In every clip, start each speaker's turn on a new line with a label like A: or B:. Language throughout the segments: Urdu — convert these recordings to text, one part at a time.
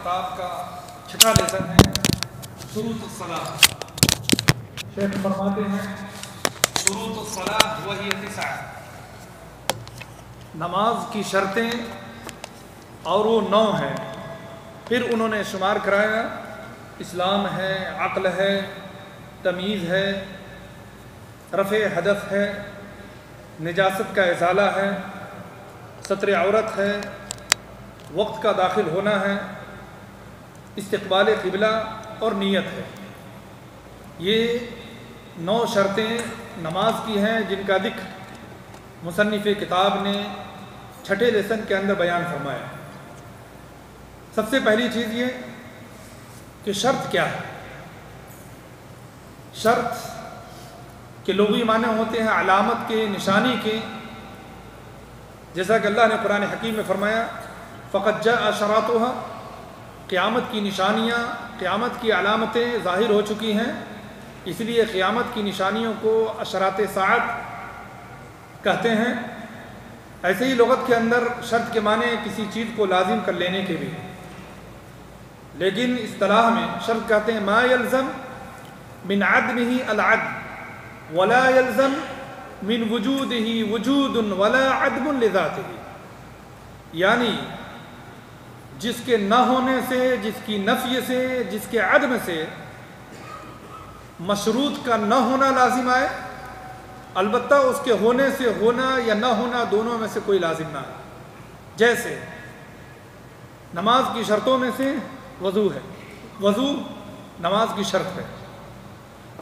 A: کتاب کا چھٹا لیسن ہے شروط الصلاۃ۔ شیخ فرماتے ہیں شروط الصلاۃ وہی تسع، نماز کی شرطیں اور وہ 9 ہیں۔ پھر انہوں نے شمار کرایا، اسلام ہے، عقل ہے، تمیز ہے، رفع حدث ہے، نجاست کا ازالہ ہے، ستر عورت ہے، وقت کا داخل ہونا ہے، استقبال قبلہ اور نیت ہے۔ یہ 9 شرطیں نماز کی ہیں جن کا ذکر مصنف کتاب نے چھٹے لیسن کے اندر بیان فرمایا۔ سب سے پہلی چیز یہ کہ شرط کیا ہے۔ شرط کے لغوی معنی ہوتے ہیں علامت کے، نشانی کے، جیسا کہ اللہ نے قرآن حکیم میں فرمایا فقد جاء اشراطها، قیامت کی نشانیاں، قیامت کی علامتیں ظاہر ہو چکی ہیں، اس لیے قیامت کی نشانیوں کو اشراط ساعت کہتے ہیں۔ ایسے ہی لغت کے اندر شرط کے معنی کسی چیز کو لازم کر لینے کے بھی، لیکن اصطلاح میں شرط کہتے ہیں ما یلزم من عدمه العدم ولا یلزم من وجوده وجود ولا عدم لذاته، یعنی جس کے نہ ہونے سے، جس کی نفی سے، جس کے عدم سے مشروط کا نہ ہونا لازم آئے، البتہ اس کے ہونے سے ہونا یا نہ ہونا دونوں میں سے کوئی لازم نہ آئے۔ جیسے نماز کی شرطوں میں سے وضو ہے، وضو نماز کی شرط ہے۔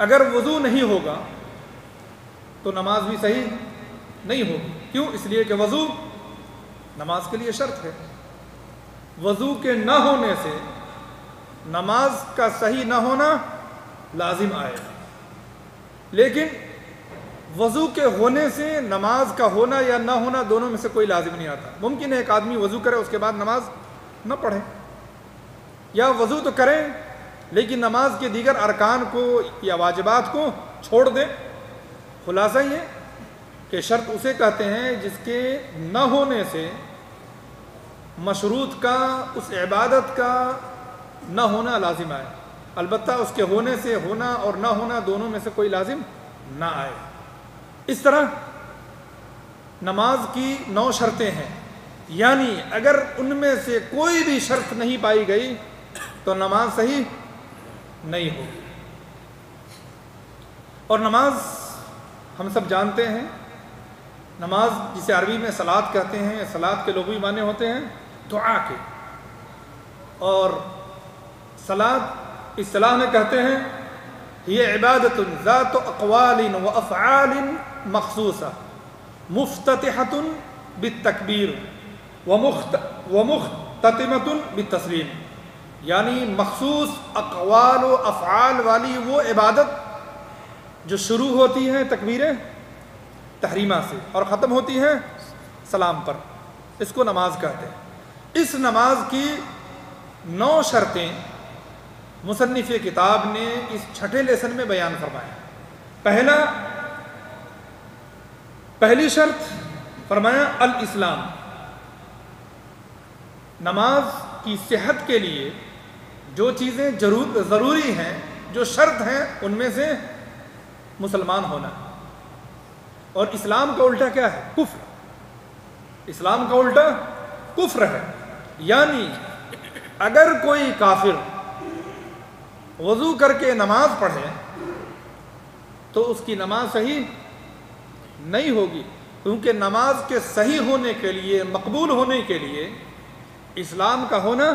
A: اگر وضو نہیں ہوگا تو نماز بھی صحیح نہیں ہوگی۔ کیوں؟ اس لیے کہ وضو نماز کے لیے شرط ہے۔ وضو کے نہ ہونے سے نماز کا صحیح نہ ہونا لازم آئے، لیکن وضو کے ہونے سے نماز کا ہونا یا نہ ہونا دونوں میں سے کوئی لازم نہیں آتا۔ ممکن ہے ایک آدمی وضو کرے اس کے بعد نماز نہ پڑھے، یا وضو تو کریں لیکن نماز کے دیگر ارکان کو یا واجبات کو چھوڑ دے۔ خلاصہ یہ کہ شرط اسے کہتے ہیں جس کے نہ ہونے سے مشروط کا، اس عبادت کا نہ ہونا لازم آئے، البتہ اس کے ہونے سے ہونا اور نہ ہونا دونوں میں سے کوئی لازم نہ آئے۔ اس طرح نماز کی 9 شرطیں ہیں، یعنی اگر ان میں سے کوئی بھی شرط نہیں پائی گئی تو نماز صحیح نہیں ہوگی۔ اور نماز ہم سب جانتے ہیں، نماز جسے عربی میں صلاۃ کہتے ہیں، صلاۃ کے لغوی معنی ہوتے ہیں دعا کے، اور صلاۃ اصطلاح میں کہتے ہیں یہ عبادت ذات اقوال و افعال مخصوصہ مفتتحۃ بالتکبیر ومختتمۃ بالتسلیم، یعنی مخصوص اقوال و افعال والی وہ عبادت جو شروع ہوتی ہیں تکبیر تحریمہ سے اور ختم ہوتی ہیں سلام پر، اس کو نماز کہتے ہیں۔ اس نماز کی 9 شرطیں مصنف کتاب نے اس چھٹے لیسن میں بیان فرمایا۔ پہلی شرط فرمایا الاسلام، نماز کی صحت کے لیے جو چیزیں ضروری ہیں، جو شرط ہیں، ان میں سے مسلمان ہونا۔ اور اسلام کا الٹا کیا ہے؟ کفر۔ اسلام کا الٹا کفر ہے، یعنی اگر کوئی کافر وضو کر کے نماز پڑھے تو اس کی نماز صحیح نہیں ہوگی، کیونکہ نماز کے صحیح ہونے کے لیے، مقبول ہونے کے لیے اسلام کا ہونا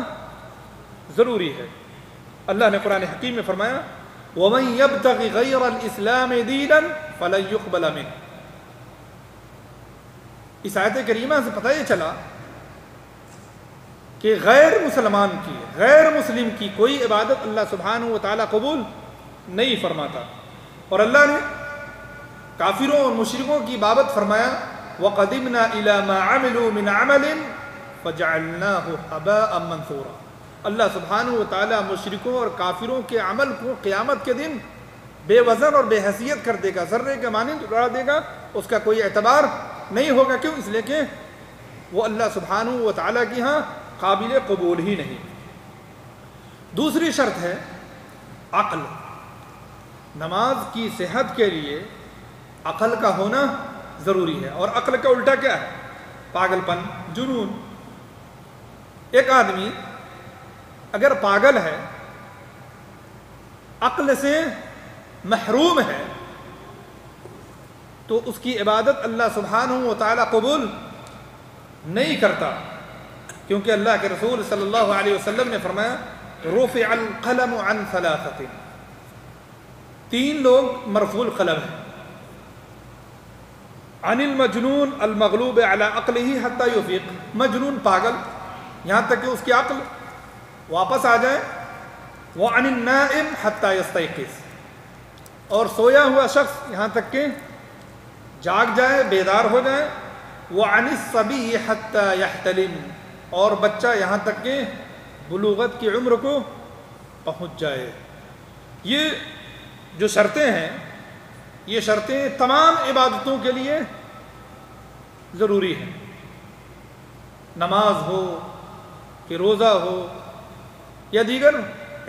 A: ضروری ہے۔ اللہ نے قرآن حکیم میں فرمایا وَمَن يَبْتَغِ غَيْرَ الْإِسْلَامِ دِينًا فَلَن يُقْبَلَ مِنْهُ۔ اس آیت کریمہ سے پتہ یہ چلا کہ غیر مسلمان کی، غیر مسلم کی کوئی عبادت اللہ سبحانہ و تعالیٰ قبول نہیں فرماتا۔ اور اللہ نے کافروں اور مشرکوں کی بابت فرمایا وَقَدِمْنَا إِلَى مَا عَمِلُوا مِنْ عَمَلٍ فَجَعَلْنَاهُ هَبَاءً مَنْثُورًا۔ اللہ سبحانہ و تعالیٰ مشرکوں اور کافروں کے عمل کو قیامت کے دن بے وزن اور بے حیثیت کر دے گا، ذرے کے مانند اڑا دے گا، اس کا کوئی اعتبار نہیں ہوگا۔ کیوں؟ اس لیے کہ وہ اللہ سبحانہ و تعالیٰ کی ہاں قابل قبول ہی نہیں۔ دوسری شرط ہے عقل. نماز کی صحت کے لیے عقل کا ہونا ضروری ہے. اور عقل کا الٹا کیا ہے؟ پاگل پن، جنون. ایک آدمی اگر پاگل ہے، عقل سے محروم ہے، تو اس کی عبادت اللہ سبحانہ و تعالی قبول نہیں کرتا، کیونکہ اللہ کے رسول صلی اللہ علیہ وسلم نے فرمایا رفع القلم عن ثلاثة، 3 لوگ مرفوع القلم ہیں. عن المجنون المغلوب على عقله حتى يفيق، مجنون پاگل یہاں تک کہ اس کی عقل واپس آ جائے. وعن النائم حتى يستيقظ، اور سویا ہوا شخص یہاں تک کہ جاگ جائے، بیدار ہو جائے. وعن الصبي حتى يحتلم، اور بچہ یہاں تک کہ بلوغت کی عمر کو پہنچ جائے. یہ جو شرطیں ہیں، یہ شرطیں تمام عبادتوں کے لیے ضروری ہیں. نماز ہو کہ روزہ ہو یا دیگر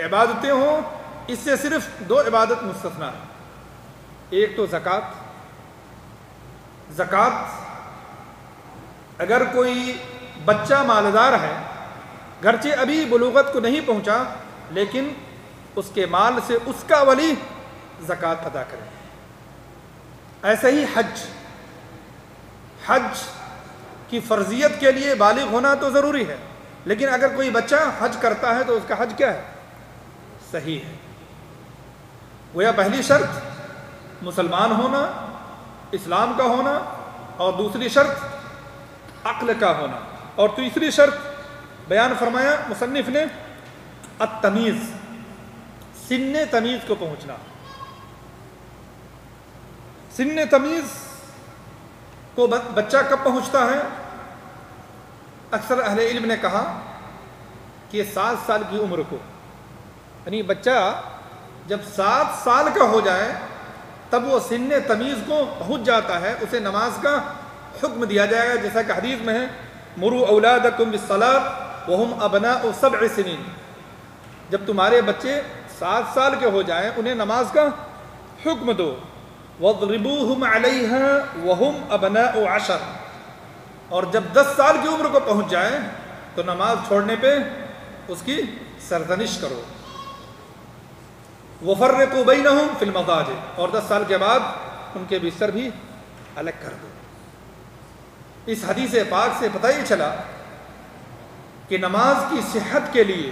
A: عبادتیں ہوں، اس سے صرف 2 عبادت مستثنیٰ ہیں. ایک تو زکوٰۃ. زکوٰۃ اگر کوئی بچہ مالدار ہے، گرچہ ابھی بلوغت کو نہیں پہنچا، لیکن اس کے مال سے اس کا ولی زکوٰۃ ادا کرے. ایسے ہی حج کی فرضیت کے لیے بالغ ہونا تو ضروری ہے، لیکن اگر کوئی بچہ حج کرتا ہے تو اس کا حج کیا ہے؟ صحیح ہے. گویا پہلی شرط مسلمان ہونا، اسلام کا ہونا، اور دوسری شرط عقل کا ہونا، اور تیسری شرط بیان فرمایا مصنف نے التمیز، سن تمیز کو پہنچنا. سن تمیز کو بچہ کب پہنچتا ہے؟ اکثر اہل علم نے کہا کہ 7 سال کی عمر کو، یعنی بچہ جب 7 سال کا ہو جائے تب وہ سن تمیز کو پہنچ جاتا ہے، اسے نماز کا حکم دیا جائے گا، جیسا کہ حدیث میں ہے مروا اولادکم بالصلاۃ وہم ابناء 7 سنین. جب تمہارے بچے 7 سال کے ہو جائیں انہیں نماز کا حکم دو. وَاضْرِبُوهُمْ عَلَيْهَا وَهُمْ أَبْنَاءُ 10، اور جب 10 سال کی عمر کو پہنچ جائیں تو نماز چھوڑنے پہ اس کی سرزنش کرو. وَفَرِّقُوا بَيْنَهُمْ فِي الْمَضَاجِعِ، اور 10 سال کے بعد ان کے بستر بھی الگ کر دو. اس حدیث پاک سے پتہ یہ چلا کہ نماز کی صحت کے لیے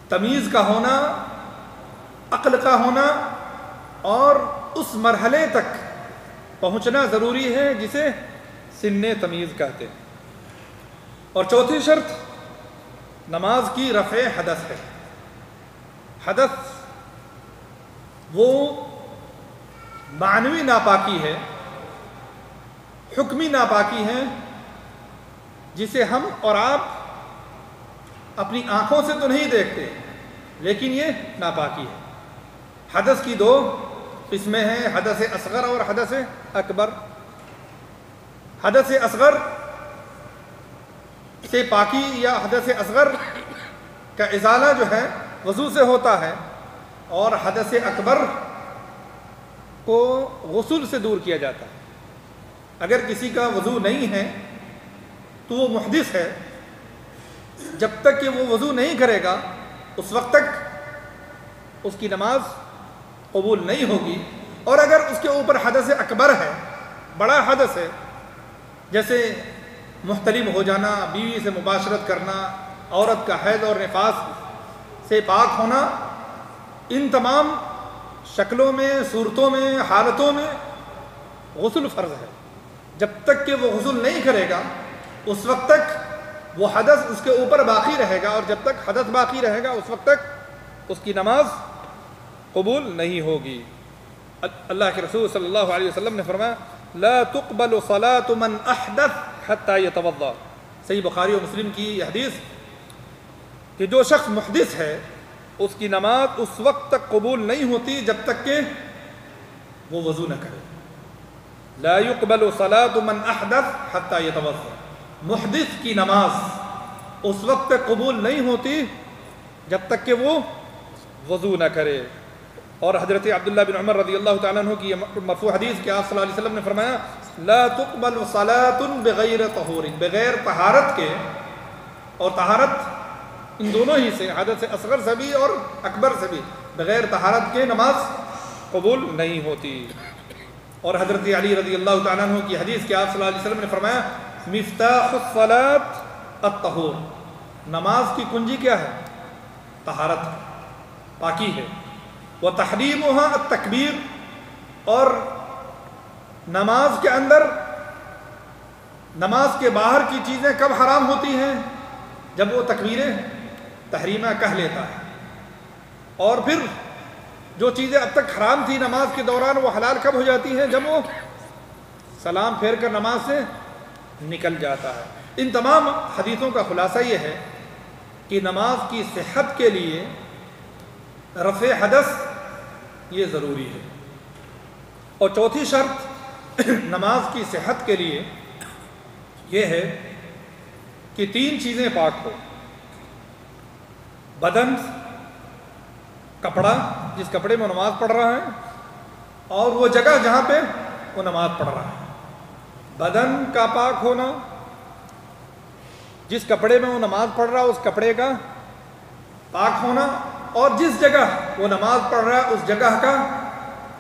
A: تمیز کا ہونا، عقل کا ہونا، اور اس مرحلے تک پہنچنا ضروری ہے جسے سن تمیز کہتے ہیں. اور چوتھی شرط نماز کی رفع حدث ہے. حدث وہ معنوی ناپاکی ہے، حکمی ناپاکی ہے، جسے ہم اور آپ اپنی آنکھوں سے تو نہیں دیکھتے، لیکن یہ ناپاکی ہے. حدث کی 2 قسمیں ہیں، حدث اصغر اور حدث اکبر. حدث اصغر سے پاکی یا حدث اصغر کا ازالہ جو ہے وضو سے ہوتا ہے، اور حدث اکبر کو غسل سے دور کیا جاتا ہے. اگر کسی کا وضو نہیں ہے تو وہ محدث ہے، جب تک کہ وہ وضو نہیں کرے گا اس وقت تک اس کی نماز قبول نہیں ہوگی. اور اگر اس کے اوپر حدث اکبر ہے، بڑا حدث ہے، جیسے محتلم ہو جانا، بیوی سے مباشرت کرنا، عورت کا حیض اور نفاس سے پاک ہونا، ان تمام شکلوں میں، صورتوں میں، حالتوں میں غسل فرض ہے. جب تک کہ وہ غسل نہیں کرے گا اس وقت تک وہ حدث اس کے اوپر باقی رہے گا، اور جب تک حدث باقی رہے گا اس وقت تک اس کی نماز قبول نہیں ہوگی. اللہ کے رسول صلی اللہ علیہ وسلم نے فرمایا لا تقبل صلاة من احدث حتى يتوضا. صحیح بخاری و مسلم کی یہ حدیث کہ جو شخص محدث ہے اس کی نماز اس وقت تک قبول نہیں ہوتی جب تک کہ وہ وضو نہ کرے. لا يقبل صلاة من احدث حتى يتوضا. محدث کی نماز اس وقت تک قبول نہیں ہوتی جب تک کہ وہ وضو نہ کرے۔ اور حضرت عبداللہ بن عمر رضی اللہ تعالیٰ عنہ کی مرفوع حدیث کہ آپ صلی اللہ علیہ وسلم نے فرمایا لا تقبل صلاة بغیر طہور، بغیر طہارت کے، اور طہارت ان دونوں ہی سے، حدث اصغر سے بھی اور اکبر سے بھی، بغیر طہارت کے نماز قبول نہیں ہوتی۔ اور حضرت علی رضی اللہ تعالیٰ عنہ کی حدیث کہ آپ صلی اللہ علیہ وسلم نے فرمایا مفتاح الصلاة الطہور، نماز کی کنجی کیا ہے؟ طہارت، پاکی ہے۔ وتحریمها التکبیر، اور نماز کے اندر، نماز کے باہر کی چیزیں کب حرام ہوتی ہیں؟ جب وہ تکبیر تحریمہ کہہ لیتا ہے، اور پھر جو چیزیں اب تک حرام تھی نماز کے دوران وہ حلال کب ہو جاتی ہیں؟ جب وہ سلام پھیر کر نماز سے نکل جاتا ہے۔ ان تمام حدیثوں کا خلاصہ یہ ہے کہ نماز کی صحت کے لیے رفع حدث یہ ضروری ہے۔ اور چوتھی شرط نماز کی صحت کے لیے یہ ہے کہ 3 چیزیں پاک ہو: بدن، کپڑا جس کپڑے میں نماز پڑھ رہا ہے، اور وہ جگہ جہاں پہ وہ نماز پڑھ رہا ہے۔ بدن کا پاک ہونا، جس کپڑے میں وہ نماز پڑھ رہا ہے اس کپڑے کا پاک ہونا، اور جس جگہ وہ نماز پڑھ رہا ہے اس جگہ کا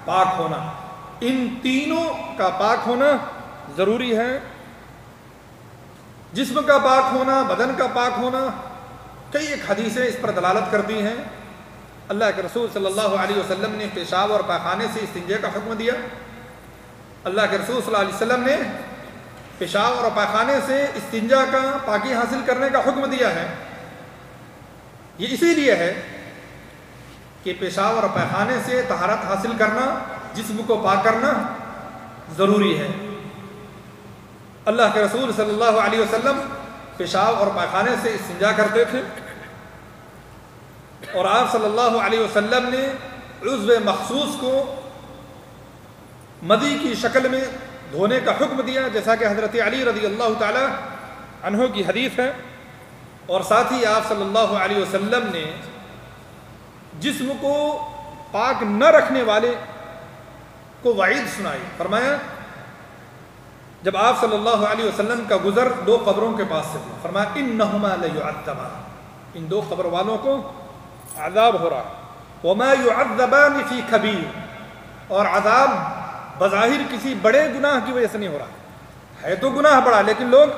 A: پاک ہونا۔ ان تینوں کا پاک ہونا ضروری ہے۔ جسم کا پاک ہونا، بدن کا پاک ہونا، کئی ایک حدیثیں اس پر دلالت کرتی ہیں۔ اللہ کے رسول صلی اللہ علیہ وسلم نے پیشاب اور پاخانے سے استنجے کا حکم دیا۔ اللہ کے رسول صلی اللہ علیہ وسلم نے پیشاب اور پاخانے سے استنجا کا، پاکی حاصل کرنے کا حکم دیا ہے۔ یہ اسی لیے ہے کہ پیشاب اور پاخانے سے طہارت حاصل کرنا، جسم کو پاک کرنا ضروری ہے۔ اللہ کے رسول صلی اللہ علیہ وسلم پیشاب اور پاخانے سے استنجا کرتے تھے، اور آپ صلی اللہ علیہ وسلم نے عضو مخصوص کو مدی کی شکل میں دھونے کا حکم دیا، جیسا کہ حضرت علی رضی اللہ تعالی عنہ کی حدیث ہے۔ اور ساتھ ہی آپ صلی اللہ علیہ وسلم نے جسم کو پاک نہ رکھنے والے کو وعید سنائی۔ فرمایا جب آپ صلی اللہ علیہ وسلم کا گزر 2 قبروں کے پاس سے ہوا، فرمایا انہما لیعذبان، ان 2 قبر والوں کو عذاب ہو رہا، وما يعذبان فی کبیر، اور عذاب بظاہر کسی بڑے گناہ کی وجہ سے نہیں ہو رہا ہے، تو گناہ بڑا لیکن لوگ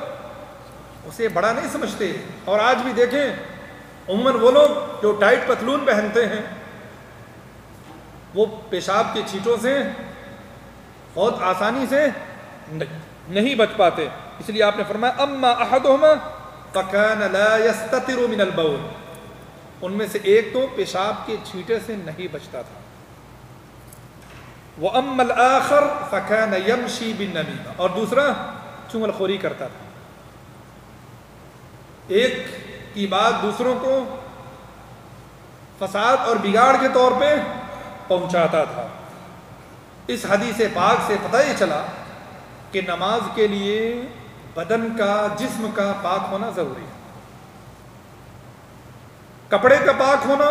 A: اسے بڑا نہیں سمجھتے۔ اور آج بھی دیکھیں عموماً وہ لوگ جو ٹائٹ پتلون پہنتے ہیں وہ پیشاب کے چھینٹوں سے بہت آسانی سے نہیں بچ پاتے، اس لیے آپ نے فرمایا اما احدہما فکان لا یستتر من البول، ان میں سے ایک تو پیشاب کے چھینٹے سے نہیں بچتا تھا، وَأَمَّا الْآخَرُ فَكَانَ يَمْشِي بِالنَّمِيمَةِ، اور دوسرا چغل خوری کرتا تھا، ایک کی بات دوسروں کو فساد اور بگاڑ کے طور پہ پہنچاتا تھا۔ اس حدیث پاک سے پتہ یہ چلا کہ نماز کے لیے بدن کا، جسم کا پاک ہونا ضروری ہے۔ کپڑے کا پاک ہونا،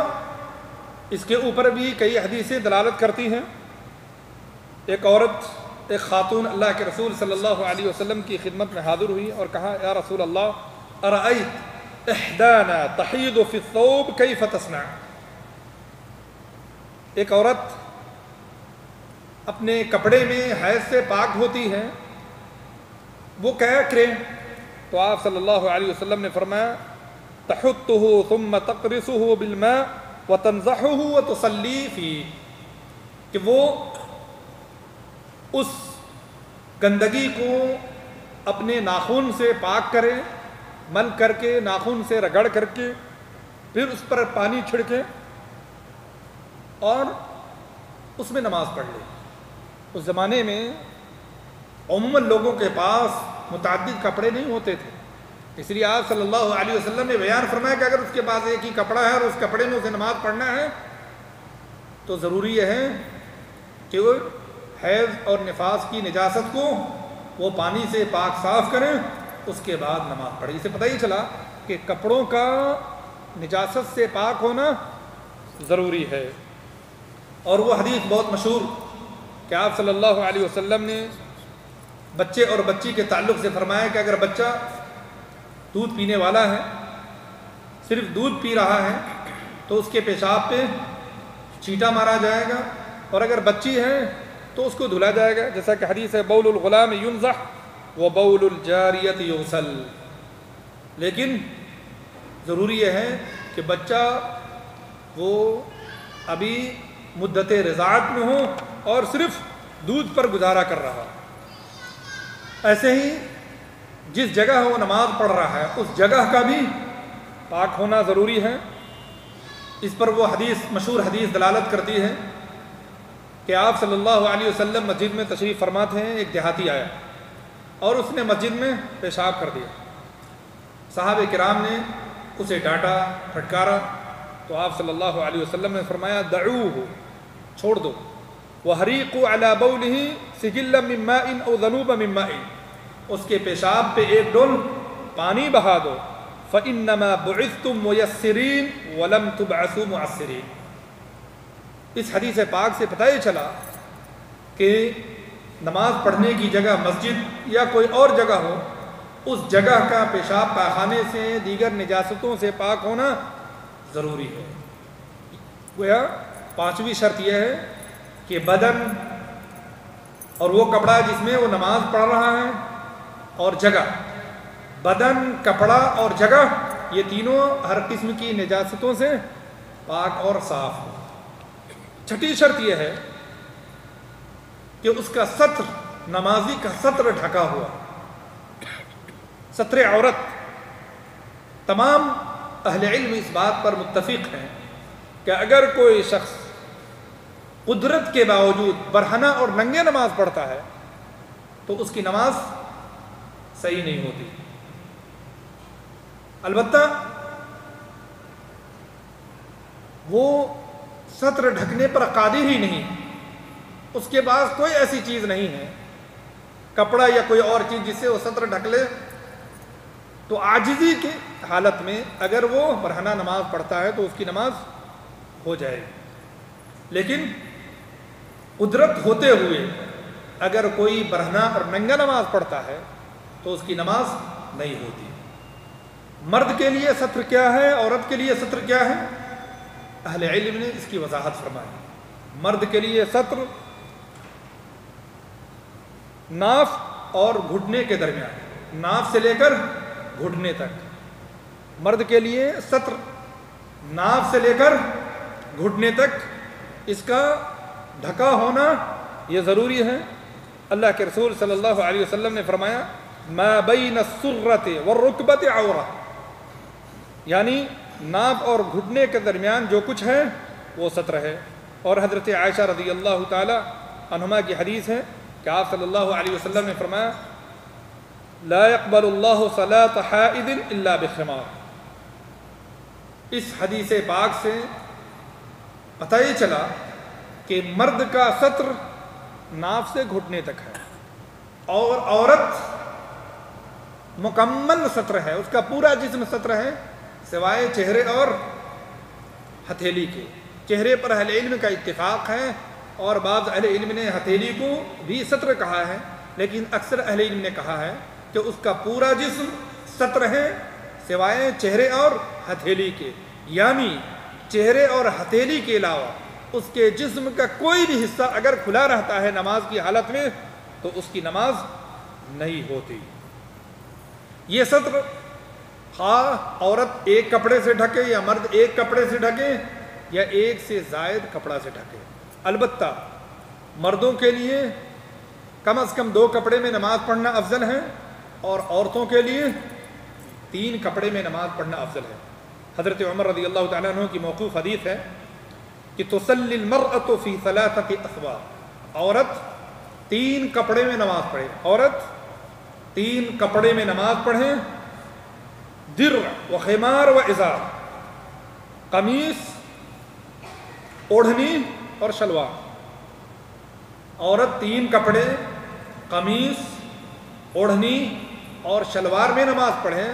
A: اس کے اوپر بھی کئی حدیثیں دلالت کرتی ہیں۔ ایک عورت، ایک خاتون اللہ کے رسول صلی اللہ علیہ وسلم کی خدمت میں حاضر ہوئی اور کہا یا رسول اللہ ارأیت احدانا تحید فی الثوب کیف تصنع، ایک عورت اپنے کپڑے میں حیض سے پاک ہوتی ہے، وہ کیا کرے؟ تو آپ صلی اللہ علیہ وسلم نے فرمایا تحطہ ثم تقرصہ بالماء وتنضحہ وتصلی فیہ، کہ وہ اس گندگی کو اپنے ناخن سے پاک کرے، مل کر کے، ناخن سے رگڑ کر کے، پھر اس پر پانی چھڑکے اور اس میں نماز پڑھ لے۔ اس زمانے میں عموماً لوگوں کے پاس متعدد کپڑے نہیں ہوتے تھے، اس لیے آپ صلی اللہ علیہ وسلم نے بیان فرمایا کہ اگر اس کے پاس ایک ہی کپڑا ہے اور اس کپڑے میں اسے نماز پڑھنا ہے تو ضروری یہ ہے کہ وہ حیض اور نفاس کی نجاست کو وہ پانی سے پاک صاف کریں، اس کے بعد نماز پڑھیں۔ اسے پتہ ہی چلا کہ کپڑوں کا نجاست سے پاک ہونا ضروری ہے۔ اور وہ حدیث بہت مشہور کہ آپ صلی اللہ علیہ وسلم نے بچے اور بچی کے تعلق سے فرمایا کہ اگر بچہ دودھ پینے والا ہے، صرف دودھ پی رہا ہے، تو اس کے پیشاب پہ چیٹا مارا جائے گا، اور اگر بچی ہے تو اس کو دھلا جائے گا، جیسا کہ حدیث ہے بول الغلام ینضح و بول الجاریۃ یغسل۔ لیکن ضروری یہ ہے کہ بچہ وہ ابھی مدت رضاعت میں ہو اور صرف دودھ پر گزارا کر رہا۔ ایسے ہی جس جگہ وہ نماز پڑھ رہا ہے اس جگہ کا بھی پاک ہونا ضروری ہے۔ اس پر وہ حدیث، مشہور حدیث دلالت کرتی ہے کہ آپ صلی اللہ علیہ وسلم مسجد میں تشریف فرما تھے، ایک دیہاتی آیا اور اس نے مسجد میں پیشاب کر دیا۔ صحابہ کرام نے اسے ڈانٹا، پھٹکارا، تو آپ صلی اللہ علیہ وسلم نے فرمایا دعوہ، چھوڑ دو، وحریقوا علی بولہ سجلا من ماء او ذنوبا من ماء، اس کے پیشاب پہ ایک ڈول پانی بہا دو، فانما بعثتم میسرین ولم تبعثوا معسرین۔ اس حدیث پاک سے پتہ یہ چلا کہ نماز پڑھنے کی جگہ مسجد یا کوئی اور جگہ ہو، اس جگہ کا پیشاب پاخانے سے، دیگر نجاستوں سے پاک ہونا ضروری ہے۔ گویا پانچویں شرط یہ ہے کہ بدن اور وہ کپڑا جس میں وہ نماز پڑھ رہا ہے، اور جگہ، بدن، کپڑا اور جگہ، یہ تینوں ہر قسم کی نجاستوں سے پاک اور صاف ہو۔ چھٹی شرط یہ ہے کہ اس کا ستر، نمازی کا ستر ڈھکا ہوا، ستر عورت۔ تمام اہل علم اس بات پر متفق ہیں کہ اگر کوئی شخص قدرت کے باوجود برہنہ اور ننگے نماز پڑھتا ہے تو اس کی نماز صحیح نہیں ہوتی۔ البتہ وہ ستر ڈھکنے پر قادر ہی نہیں، اس کے پاس کوئی ایسی چیز نہیں ہے، کپڑا یا کوئی اور چیز جس سے وہ ستر ڈھک لے، تو عاجزی کی حالت میں اگر وہ برہنہ نماز پڑھتا ہے تو اس کی نماز ہو جائے گی۔ لیکن قدرت ہوتے ہوئے اگر کوئی برہنہ اور ننگا نماز پڑھتا ہے تو اس کی نماز نہیں ہوتی۔ مرد کے لیے ستر کیا ہے، عورت کے لیے ستر کیا ہے؟ اہل علم نے اس کی وضاحت فرمائی۔ مرد کے لیے ستر ناف اور گھٹنے کے درمیان، ناف سے لے کر گھٹنے تک، مرد کے لیے ستر ناف سے لے کر گھٹنے تک، اس کا ڈھکا ہونا یہ ضروری ہے۔ اللہ کے رسول صلی اللہ علیہ وسلم نے فرمایا ما بین السرۃ والرکبۃ عورہ، یعنی ناف اور گھٹنے کے درمیان جو کچھ ہے وہ ستر ہے۔ اور حضرت عائشہ رضی اللہ تعالی عنہما کی حدیث ہے کہ آپ صلی اللہ علیہ وسلم نے فرمایا لا يقبل اللہ صلاۃ حائض الا بخمار۔ اس حدیث پاک سے پتہ یہ چلا کہ مرد کا ستر ناف سے گھٹنے تک ہے، اور عورت مکمل ستر ہے، اس کا پورا جسم ستر ہے سوائے چہرے اور ہتھیلی کے۔ چہرے پر اہل علم کا اتفاق ہے، اور بعض اہل علم نے ہتھیلی کو بھی ستر کہا ہے، لیکن اکثر اہل علم نے کہا ہے کہ اس کا پورا جسم ستر ہے سوائے چہرے اور ہتھیلی کے، یعنی چہرے اور ہتھیلی کے علاوہ اس کے جسم کا کوئی بھی حصہ اگر کھلا رہتا ہے نماز کی حالت میں تو اس کی نماز نہیں ہوتی۔ یہ ستر خواہ عورت ایک کپڑے سے ڈھکے یا مرد ایک کپڑے سے ڈھکے یا ایک سے زائد کپڑا سے ڈھکے۔ البتہ مردوں کے لیے کم از کم 2 کپڑے میں نماز پڑھنا افضل ہے، اور عورتوں کے لیے 3 کپڑے میں نماز پڑھنا افضل ہے۔ حضرت عمر رضی اللہ تعالیٰ عنہ کی موقوف حدیث ہے کہ تصلی المرأة فی 3 اثواب، عورت 3 کپڑے میں نماز پڑھے، عورت 3 کپڑے میں نماز پڑھے، درع و خمار و ازار، قمیص، اوڑھنی اور شلوار۔ عورت 3 کپڑے، قمیص، اوڑھنی اور شلوار میں نماز پڑھے،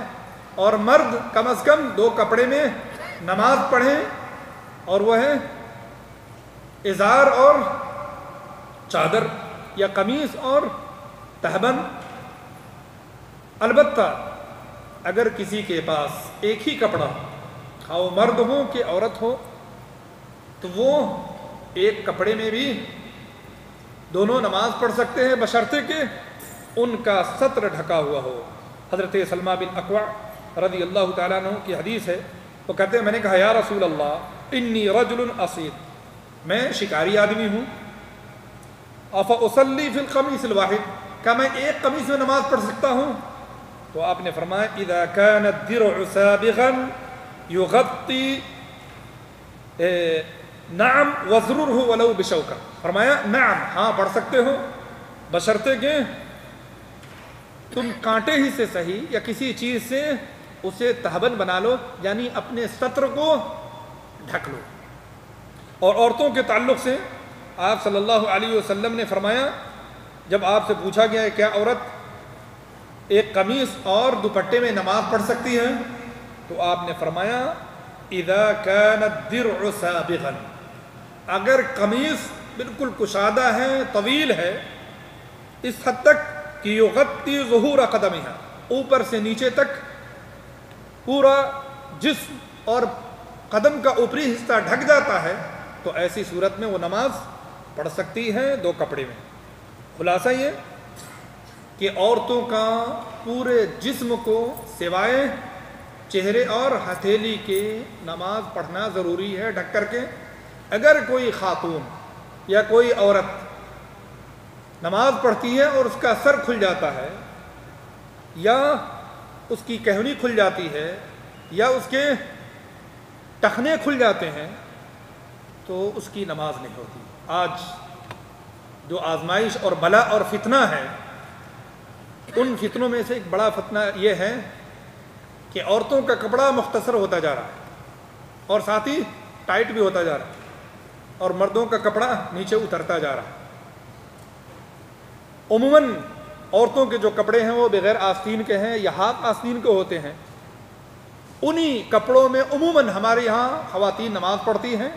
A: اور مرد کم از کم 2 کپڑے میں نماز پڑھیں، اور وہ ہے ازار اور چادر یا قمیص اور تہبند۔ البتہ اگر کسی کے پاس ایک ہی کپڑا، خواہ وہ مرد ہو کہ عورت ہو، تو وہ ایک کپڑے میں بھی دونوں نماز پڑھ سکتے ہیں، بشرطے کہ ان کا ستر ڈھکا ہوا ہو۔ حضرت سلمہ بن اکوع رضی اللہ تعالیٰ عنہ کی حدیث ہے، وہ کہتے ہیں میں نے کہا یا رسول اللہ انی رجل اصید، میں شکاری آدمی ہوں، افاصلی فی القمیص الواحد، کیا میں ایک قمیص میں نماز پڑھ سکتا ہوں؟ تو آپ نے فرمایا اذا كان الدرع سابغا یغطی نعم وزرره ولو بشوکہ، فرمایا نعم، ہاں پڑھ سکتے ہو، بشرطے کہ تم کانٹے ہی سے صحیح یا کسی چیز سے اسے تہبند بنا لو، یعنی اپنے ستر کو ڈھک لو۔ اور عورتوں کے تعلق سے آپ صلی اللہ علیہ وسلم نے فرمایا، جب آپ سے پوچھا گیا ہے کیا عورت ایک قمیص اور دوپٹے میں نماز پڑھ سکتی ہے، تو آپ نے فرمایا اذا كان الدرع سابغا، اگر قمیص بالکل کشادہ ہے، طویل ہے، اس حد تک کہ یغطی ظہور قدمہا، اوپر سے نیچے تک پورا جسم اور قدم کا اوپری حصہ ڈھک جاتا ہے، تو ایسی صورت میں وہ نماز پڑھ سکتی ہے 2 کپڑے میں۔ خلاصہ یہ کہ عورتوں کا پورے جسم کو سوائے چہرے اور ہتھیلی کے نماز پڑھنا ضروری ہے ڈھک کر کے۔ اگر کوئی خاتون یا کوئی عورت نماز پڑھتی ہے اور اس کا سر کھل جاتا ہے، یا اس کی کہنی کھل جاتی ہے، یا اس کے ٹخنے کھل جاتے ہیں، تو اس کی نماز نہیں ہوتی۔ آج جو آزمائش اور بلا اور فتنہ ہے، ان فتنوں میں سے ایک بڑا فتنہ یہ ہے کہ عورتوں کا کپڑا مختصر ہوتا جا رہا ہے اور ساتھ ہی ٹائٹ بھی ہوتا جا رہا ہے، اور مردوں کا کپڑا نیچے اترتا جا رہا ہے۔ عموماً عورتوں کے جو کپڑے ہیں وہ بغیر آستین کے ہیں یا ہاتھ آستین کے ہوتے ہیں، انہی کپڑوں میں عموماً ہمارے یہاں خواتین نماز پڑھتی ہیں۔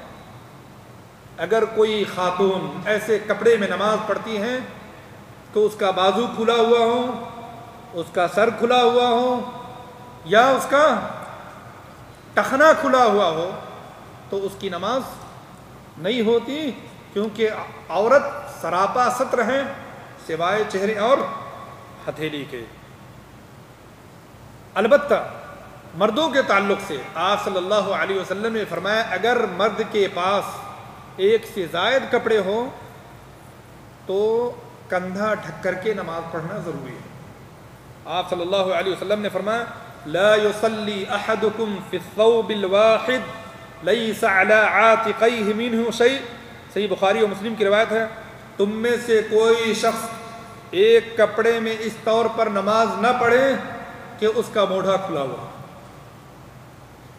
A: اگر کوئی خاتون ایسے کپڑے میں نماز پڑھتی ہیں تو اس کا بازو کھلا ہوا ہو، اس کا سر کھلا ہوا ہو، یا اس کا ٹخنا کھلا ہوا ہو، تو اس کی نماز نہیں ہوتی، کیونکہ عورت سراپا ستر ہے سوائے چہرے اور ہتھیلی کے۔ البتہ مردوں کے تعلق سے آپ صلی اللہ علیہ وسلم نے فرمایا اگر مرد کے پاس ایک سے زائد کپڑے ہو تو کندھا ڈھک کر کے نماز پڑھنا ضروری ہے۔ آپ صلی اللہ علیہ وسلم نے فرمایا لا يصلي احدكم في الثوب الواحد ليس على عاتقيه منه شيء، صحیح بخاری اور مسلم کی روایت ہے، تم میں سے کوئی شخص ایک کپڑے میں اس طور پر نماز نہ پڑھے کہ اس کا موڈھا کھلا ہوا۔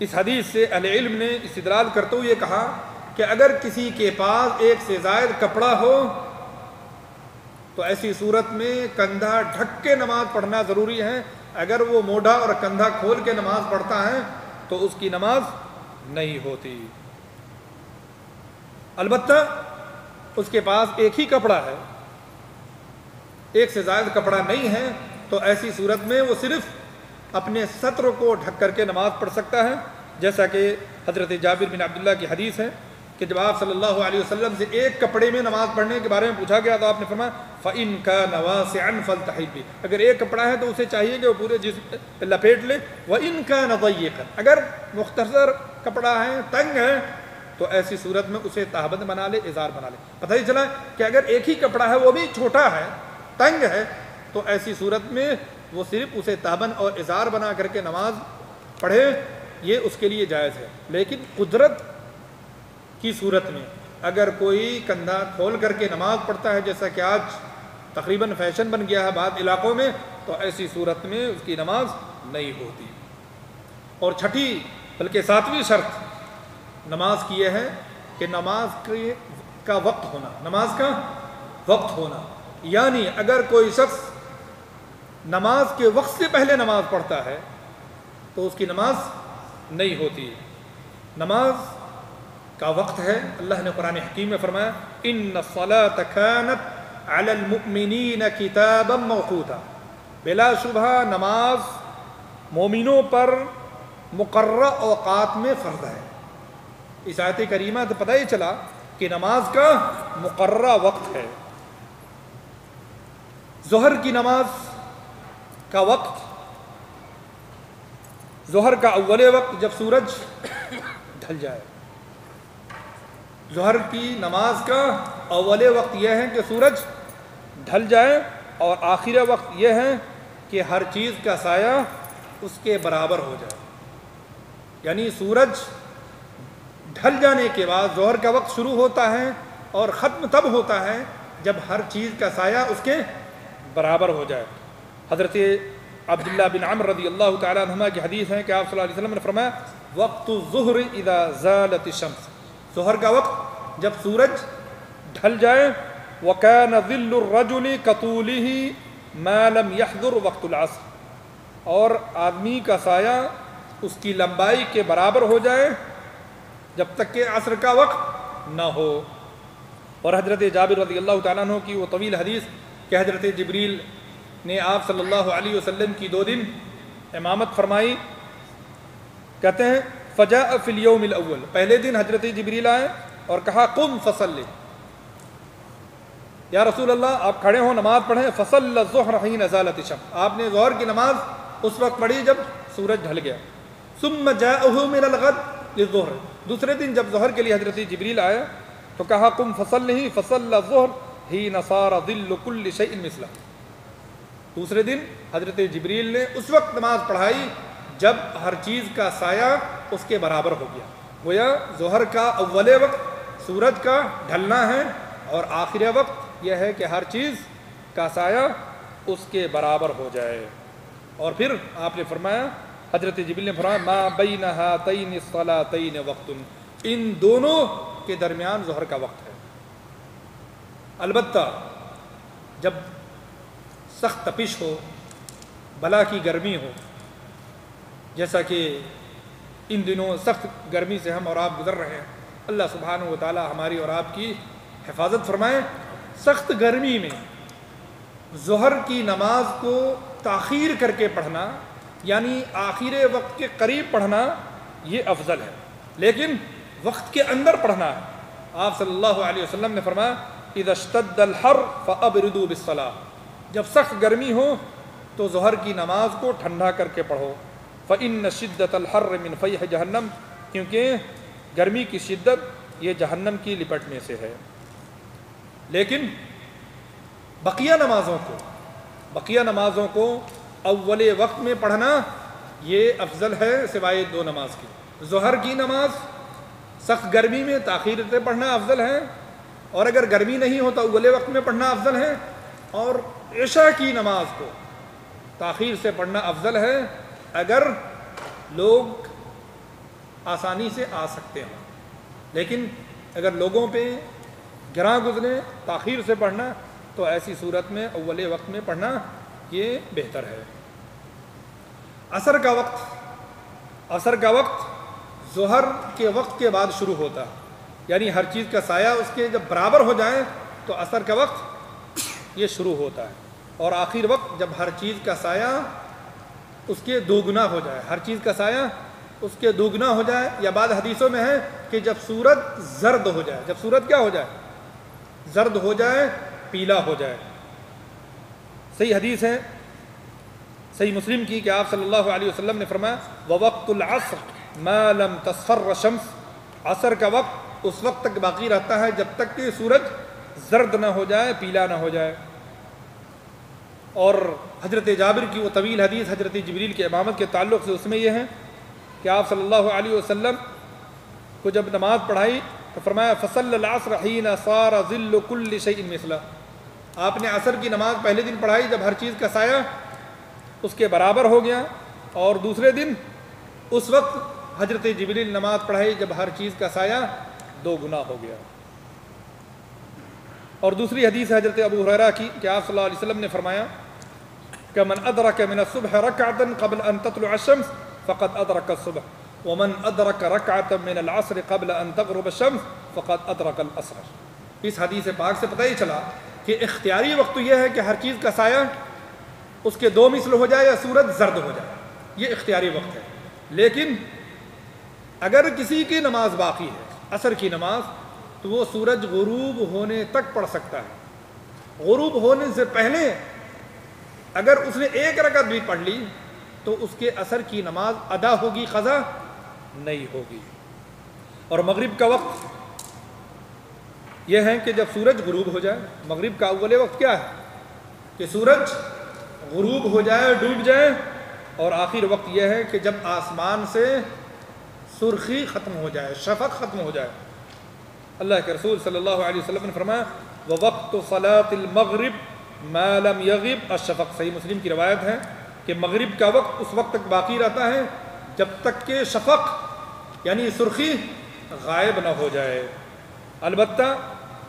A: اس حدیث سے اہل علم نے استدلال کرتے ہوئے کہا کہ اگر کسی کے پاس ایک سے زائد کپڑا ہو تو ایسی صورت میں کندھا ڈھک کے نماز پڑھنا ضروری ہے۔ اگر وہ موڈھا اور کندھا کھول کے نماز پڑھتا ہے تو اس کی نماز نہیں ہوتی۔ البتہ اس کے پاس ایک ہی کپڑا ہے، ایک سے زائد کپڑا نہیں ہے، تو ایسی صورت میں وہ صرف اپنے ستر کو ڈھک کر کے نماز پڑھ سکتا ہے، جیسا کہ حضرت جابر بن عبداللہ کی حدیث ہے کہ جب آپ صلی اللہ علیہ وسلم سے ایک کپڑے میں نماز پڑھنے کے بارے میں پوچھا گیا تو آپ نے فرمایا فَإِن كَانَ وَاسِعًا فَلْتَحِدْ بِهِ، اگر ایک کپڑا ہے تو اسے چاہیے کہ وہ پورے جسم پہ لپیٹ لے، وَإِن كَانَ ضَيِّقًا، اگر مختصر کپڑا ہے، تنگ ہے، تو ایسی صورت میں اسے تہبند بنا لے، ازار بنا لے۔ پتہ ہی چلا کہ اگر ایک ہی کپڑا ہے وہ بھی چھوٹا ہے، تنگ ہے، تو ایسی صورت میں وہ صرف اسے تہبند اور ازار بنا کر کے نماز پڑھے، یہ اس کے لیے جائز ہے۔ لیکن قدرت کی صورت میں اگر کوئی کندھا کھول کر کے نماز پڑھتا ہے، جیسا کہ آج تقریباً فیشن بن گیا ہے بعض علاقوں میں، تو ایسی صورت میں اس کی نماز نہیں ہوتی۔ اور چھٹی بلکہ 7ویں شرط نماز کی یہ ہے کہ نماز کا وقت ہونا، نماز کا وقت ہونا، یعنی اگر کوئی شخص نماز کے وقت سے پہلے نماز پڑھتا ہے تو اس کی نماز نہیں ہوتی۔ نماز کا وقت ہے، اللہ نے قرآن حکیم میں فرمایا ان الصلاۃ کانت علی المؤمنین کتابا موقوتا، بلا شبہ نماز مومنوں پر مقررہ اوقات میں فرض ہے۔ اس آیت کریمہ سے پتہ ہی چلا کہ نماز کا مقررہ وقت ہے۔ ظہر کی نماز کا وقت، ظہر کا اول وقت جب سورج ڈھل جائے۔ ظہر کی نماز کا اول وقت یہ ہے کہ سورج ڈھل جائے، اور آخر وقت یہ ہے کہ ہر چیز کا سایہ اس کے برابر ہو جائے۔ یعنی سورج ڈھل جانے کے بعد ظہر کا وقت شروع ہوتا ہے اور ختم تب ہوتا ہے جب ہر چیز کا سایہ اس کے برابر ہو جائے۔ حضرت عبداللہ بن عمر رضی اللہ تعالیٰ عنہما کی حدیث ہے کہ آپ صلی اللہ علیہ وسلم نے فرمایا وقت الظہر اذا زالت الشمس، ظہر کا وقت جب سورج ڈھل جائے، وَكَانَ ظِلُّ الرَّجُلِ كَطُولِهِ مَا لَمْ يَحْضُرْ وَقْتُ الْعَصْرِ، اور آدمی کا سایہ اس کی لمبائی کے برابر ہو جائے جب تک کہ عصر کا وقت نہ ہو۔ اور حضرت جابر رضی اللہ تعالیٰ عنہ کی وہ طویل حدیث کہ حضرت جبریل نے آپ صلی اللہ علیہ وسلم کی 2 دن امامت فرمائی، کہتے ہیں فجاء فی الیوم الاول، پہلے دن حضرت جبریل آئے اور کہا قم فصلی، یا رسول اللہ آپ کھڑے ہوں نماز پڑھیں، فصلی الظہر حین زالت الشمس، آپ نے ظہر کی نماز اس وقت پڑھی جب سورج ڈھل گیا۔ ثم جاءہ من الغد للظہر، دوسرے دن جب ظہر کے لیے حضرت جبریل آئے تو کہا قم فصلی فصلی الظہر حین صار ظل کل شیء مثلہ، دوسرے دن حضرت جبریل نے اس وقت نماز پڑھائی جب ہر چیز کا سایہ اس کے برابر ہو گیا۔ گویا ظہر کا اول وقت سورج کا ڈھلنا ہے اور آخر وقت یہ ہے کہ ہر چیز کا سایہ اس کے برابر ہو جائے۔ اور پھر آپ نے فرمایا، حضرت جبریل نے فرمایا ما بین ہاتین الصلاتین وقت، ان دونوں کے درمیان ظہر کا وقت ہے۔ البتہ جب سخت تپش ہو، بلا کی گرمی ہو، جیسا کہ ان دنوں سخت گرمی سے ہم اور آپ گزر رہے ہیں، اللہ سبحانہ و تعالی ہماری اور آپ کی حفاظت فرمائے۔ سخت گرمی میں ظہر کی نماز کو تاخیر کر کے پڑھنا، یعنی آخر وقت کے قریب پڑھنا، یہ افضل ہے، لیکن وقت کے اندر پڑھنا ہے۔ آپ صلی اللہ علیہ وسلم نے فرمایا اذا اشتد الحر فابردوا بالصلاۃ، جب سخت گرمی ہو تو ظہر کی نماز کو ٹھنڈا کر کے پڑھو، فإن شدت الحر من فیح جہنم، کیونکہ گرمی کی شدت یہ جہنم کی لپٹ میں سے ہے۔ لیکن بقیہ نمازوں کو اول وقت میں پڑھنا یہ افضل ہے سوائے 2 نماز کی۔ ظہر کی نماز سخت گرمی میں تاخیر سے پڑھنا افضل ہے، اور اگر گرمی نہیں ہو تو اول وقت میں پڑھنا افضل ہے، اور عشاء کی نماز کو تاخیر سے پڑھنا افضل ہے اگر لوگ آسانی سے آ سکتے ہوں، لیکن اگر لوگوں پہ گراں گزرے تاخیر سے پڑھنا تو ایسی صورت میں اول وقت میں پڑھنا یہ بہتر ہے۔ عصر کا وقت ظہر کے وقت کے بعد شروع ہوتا ہے، یعنی ہر چیز کا سایہ اس کے جب برابر ہو جائے تو عصر کا وقت یہ شروع ہوتا ہے، اور آخر وقت جب ہر چیز کا سایہ اس کے دوگنا ہو جائے، ہر چیز کا سایہ اس کے دوگنا ہو جائے، یا بعض حدیثوں میں ہے کہ جب سورج زرد ہو جائے، جب سورج کیا ہو جائے؟ زرد ہو جائے، پیلا ہو جائے۔ صحیح حدیث ہے صحیح مسلم کی کہ آپ صلی اللہ علیہ وسلم نے فرمایا وَوَقْتُ الْعَصْرِ مَا لَمْ تَصْفَرَّ شَمْسُ، عصر کا وقت اس وقت تک باقی رہتا ہے جب تک کہ سورج زرد نہ ہو جائے، پیلا نہ ہو جائے۔ اور حضرت جابر کی وہ طویل حدیث حضرت جبریل کی امامت کے تعلق سے اس میں یہ ہے کہ آپ صلی اللہ علیہ وسلم کو جب نماز پڑھائی تو فرمایا فصل العصر حین صار ظل کل شیء مثلہ، آپ نے عصر کی نماز پہلے دن پڑھائی جب ہر چیز کا سایہ اس کے برابر ہو گیا، اور دوسرے دن اس وقت حضرت جبریل نماز پڑھائی جب ہر چیز کا سایہ 2 گنا ہو گیا۔ اور دوسری حدیث حضرت ابو ہریرہ کی کہ آپ صلی اللہ علیہ وسلم نے فرمایا کہ من ادرک من الصبح رکعتا قبل ان تطلع الشمس فقد أدرك الصبح ومن أدرك ركعة من العصر قبل أن تغرب الشمس فقد أدرك العصر۔ اس حدیث پاک سے پتہ ہی چلا کہ اختیاری وقت تو یہ ہے کہ ہر چیز کا سایہ اس کے 2 مثل ہو جائے یا سورج زرد ہو جائے، یہ اختیاری وقت ہے۔ لیکن اگر کسی کی نماز باقی ہے، عصر کی نماز، تو وہ سورج غروب ہونے تک پڑھ سکتا ہے۔ غروب ہونے سے پہلے اگر اس نے 1 رکعت بھی پڑھ لی تو اس کے عصر کی نماز ادا ہوگی، قضا نہیں ہوگی۔ اور مغرب کا وقت یہ ہے کہ جب سورج غروب ہو جائے، مغرب کا اول وقت کیا ہے کہ سورج غروب ہو جائے، ڈوب جائے، اور آخر وقت یہ ہے کہ جب آسمان سے سرخی ختم ہو جائے، شفق ختم ہو جائے۔ اللہ کے رسول صلی اللہ علیہ وسلم نے فرمایا وَوَقْتُ صَلَاةِ الْمَغْرِبِ مَا لَمْ يَغِبْ الشَّفَقُ، صحیح مسلم کی روایت ہے کہ مغرب کا وقت اس وقت تک باقی رہتا ہے جب تک کہ شفق یعنی سرخی غائب نہ ہو جائے۔ البتہ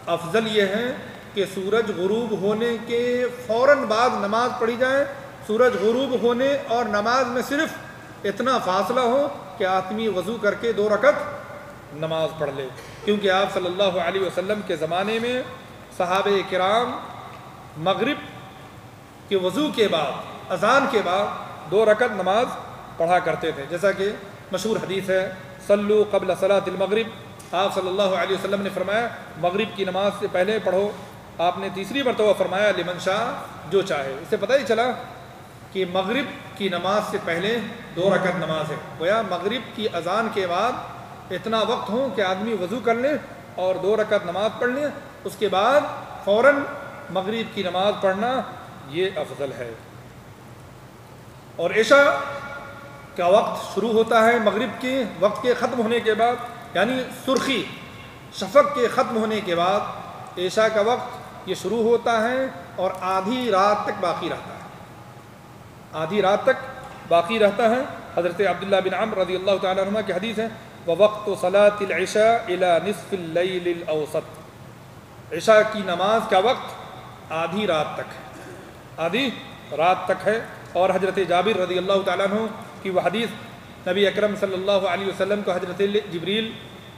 A: افضل یہ ہے کہ سورج غروب ہونے کے فوراً بعد نماز پڑھی جائے۔ سورج غروب ہونے اور نماز میں صرف اتنا فاصلہ ہو کہ آدمی وضو کر کے 2 رکعت نماز پڑھ لے، کیونکہ آپ صلی اللہ علیہ وسلم کے زمانے میں صحابہ کرام مغرب کے وضو کے بعد، اذان کے بعد 2 رکعت نماز پڑھا کرتے تھے، جیسا کہ مشہور حدیث ہے صلو قبل صلاۃ المغرب، آپ صلی اللہ علیہ وسلم نے فرمایا مغرب کی نماز سے پہلے پڑھو۔ آپ نے تیسری مرتبہ فرمایا لمن شاء، جو چاہے۔ اس سے پتہ ہی چلا کہ مغرب کی نماز سے پہلے 2 رکعت نماز ہے، گویا مغرب کی اذان کے بعد اتنا وقت ہو کہ آدمی وضو کر لے اور 2 رکعت نماز پڑھ لے، اس کے بعد فوراً مغرب کی نماز پڑھنا یہ افضل ہے۔ اور عشاء کا وقت شروع ہوتا ہے مغرب کے وقت کے ختم ہونے کے بعد، یعنی سرخی شفق کے ختم ہونے کے بعد عشاء کا وقت یہ شروع ہوتا ہے اور آدھی رات تک باقی رہتا ہے، آدھی رات تک باقی رہتا ہے۔ حضرت عبداللہ بن عمرو رضی اللہ تعالیٰ عنہما کی حدیث ہے وَوَقْتُ صَلَاةِ الْعِشَاءِ إِلَى نِصْفِ اللَّيْلِ الْأَوْسَطِ، عشاء کی نماز کا وقت آدھی رات تک ہے، آدھی رات تک ہے۔ اور حضرت جابر رضی اللہ تعالیٰ عنہ کی وہ حدیث، نبی اکرم صلی اللہ علیہ وسلم کو حضرت جبریل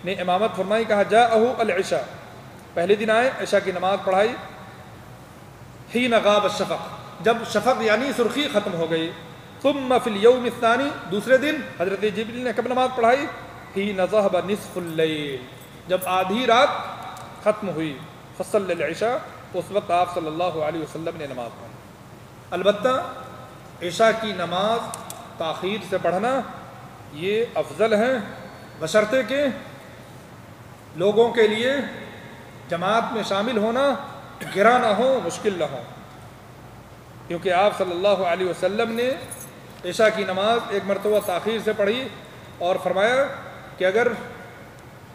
A: نے امامت فرمائی، کہا جاءہ العشاء، پہلے دن آئے، عشاء کی نماز پڑھائی، حین غاب الشفق، جب شفق یعنی سرخی ختم ہو گئی، ثم فی الیوم الثانی، دوسرے دن حضرت جبریل نے کب نماز پڑھائی، حین ذہب نصف اللیل، جب آدھی رات ختم ہوئی، فصلی العشاء، اس وقت آپ صلی اللہ علیہ وسلم نے نماز پڑھی۔ البتہ عشاء کی نماز تاخیر سے پڑھنا یہ افضل ہے، بشرطے کہ لوگوں کے لیے جماعت میں شامل ہونا گرا نہ ہو، مشکل نہ ہو، کیونکہ آپ صلی اللہ علیہ وسلم نے عشاء کی نماز 1 مرتبہ تاخیر سے پڑھی اور فرمایا کہ اگر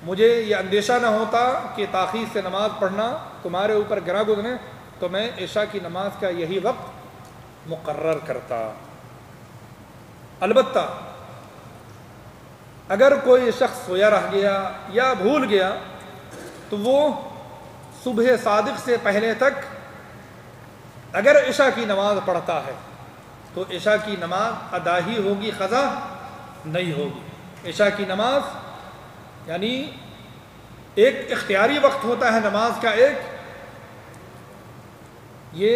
A: مجھے یہ اندیشہ نہ ہوتا کہ تاخیر سے نماز پڑھنا تمہارے اوپر گرا گزرے تو میں عشاء کی نماز کا یہی وقت مقرر کرتا۔ البتہ اگر کوئی شخص سویا رہ گیا یا بھول گیا تو وہ صبح صادق سے پہلے تک اگر عشاء کی نماز پڑھتا ہے تو عشاء کی نماز ادا ہی ہوگی، قضا نہیں ہوگی۔ عشاء کی نماز یعنی ایک اختیاری وقت ہوتا ہے نماز کا، ایک یہ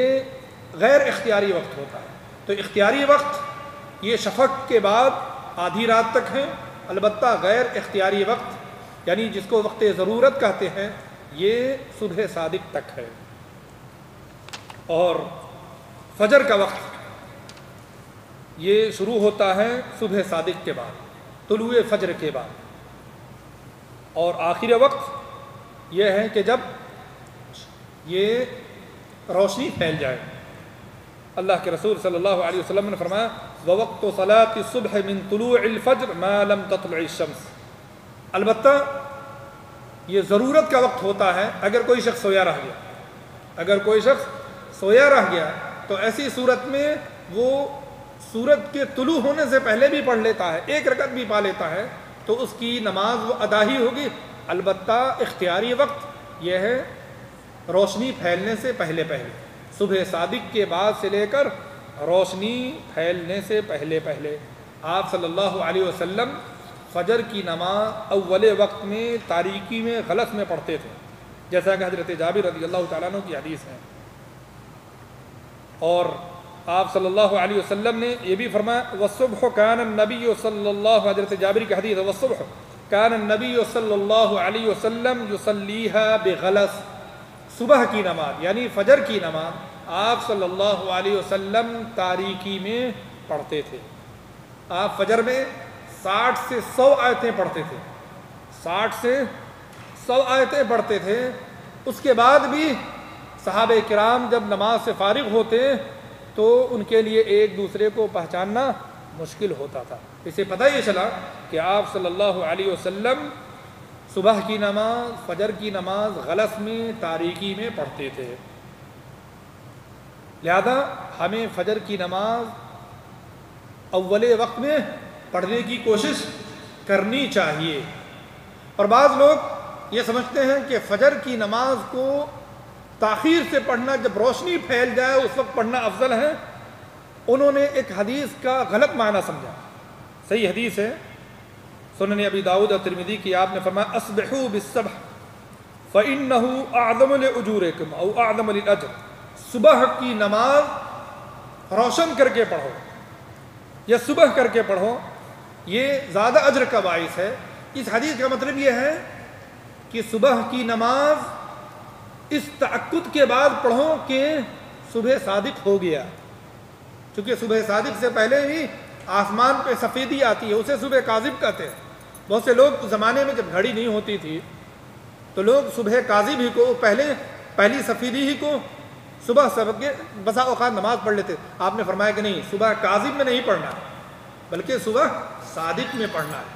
A: غیر اختیاری وقت ہوتا ہے۔ تو اختیاری وقت یہ شفق کے بعد آدھی رات تک ہے، البتہ غیر اختیاری وقت یعنی جس کو وقت ضرورت کہتے ہیں یہ صبح صادق تک ہے۔ اور فجر کا وقت یہ شروع ہوتا ہے صبح صادق کے بعد، طلوع فجر کے بعد، اور آخر وقت یہ ہے کہ جب یہ روشنی پھیل جائے۔ اللہ کے رسول صلی اللہ علیہ وسلم نے فرمایا وَوَقْتُ صَلَاةِ الصُّبْحِ مِن طُلُوعِ الْفَجْرِ مَا لَمْ تَطْلُعِ الشَّمْسِ، البتہ یہ ضرورت کا وقت ہوتا ہے اگر کوئی شخص سویا رہ گیا، اگر کوئی شخص سویا رہ گیا تو ایسی صورت میں وہ سورج کے طلوع ہونے سے پہلے بھی پڑھ لیتا ہے، 1 رکعت بھی پا لیتا ہے تو اس کی نماز وہ ادا ہی ہوگی۔ البتہ اختیاری وقت یہ ہے روشنی پھیلنے سے پہلے پہلے، صبح صادق کے بعد سے لے کر روشنی پھیلنے سے پہلے پہلے، آپ صلی اللہ علیہ وسلم فجر کی نماز اول وقت میں تاریکی میں غلس میں پڑھتے تھے، جیسا کہ حضرت جابر رضی اللہ تعالیٰ عنہ کی حدیث ہے۔ اور آپ صلی اللہ علیہ وسلم نے یہ بھی فرمایا والصبح کان النبی صلی اللہ، حضرت جابر کی حدیث ہے والصبح کان النبی صلی اللہ علیہ وسلم یصلیھا بغلس، صبح کی نماز یعنی فجر کی نماز آپ صلی اللہ علیہ وسلم تاریکی میں پڑھتے تھے۔ آپ فجر میں 60 سے 100 آیتیں پڑھتے تھے، 60 سے 100 آیتیں پڑھتے تھے۔ اس کے بعد بھی صحابہ کرام جب نماز سے فارغ ہوتے تو ان کے لیے ایک دوسرے کو پہچاننا مشکل ہوتا تھا۔ اسے پتہ یہ چلا کہ آپ صلی اللہ علیہ وسلم صبح کی نماز، فجر کی نماز غلس میں تاریکی میں پڑھتے تھے۔ لہذا ہمیں فجر کی نماز اول وقت میں پڑھنے کی کوشش کرنی چاہیے۔ اور بعض لوگ یہ سمجھتے ہیں کہ فجر کی نماز کو تاخیر سے پڑھنا، جب روشنی پھیل جائے اس وقت پڑھنا افضل ہے۔ انہوں نے ایک حدیث کا غلط معنی سمجھا۔ صحیح حدیث ہے سنن ابی داؤد اور ترمذی کی، آپ نے فرمایا اصبحوا بالصبح فإنه اعظم لأجورکم او اعظم للأجر، صبح کی نماز روشن کر کے پڑھو یا صبح کر کے پڑھو، یہ زیادہ اجر کا باعث ہے۔ اس حدیث کا مطلب یہ ہے کہ صبح کی نماز اس تأکد کے بعد پڑھو کہ صبح صادق ہو گیا، چونکہ صبح صادق سے پہلے ہی آسمان پہ سفیدی آتی ہے، اسے صبح کاذب کہتے ہیں۔ بہت سے لوگ اس زمانے میں جب گھڑی نہیں ہوتی تھی تو لوگ صبح کاذب ہی کو، پہلی سفیدی ہی کو صبح سبق کے بسا اوقات نماز پڑھ لیتے۔ آپ نے فرمایا کہ نہیں، صبح کاذب میں نہیں پڑھنا بلکہ صبح صادق میں پڑھنا ہے۔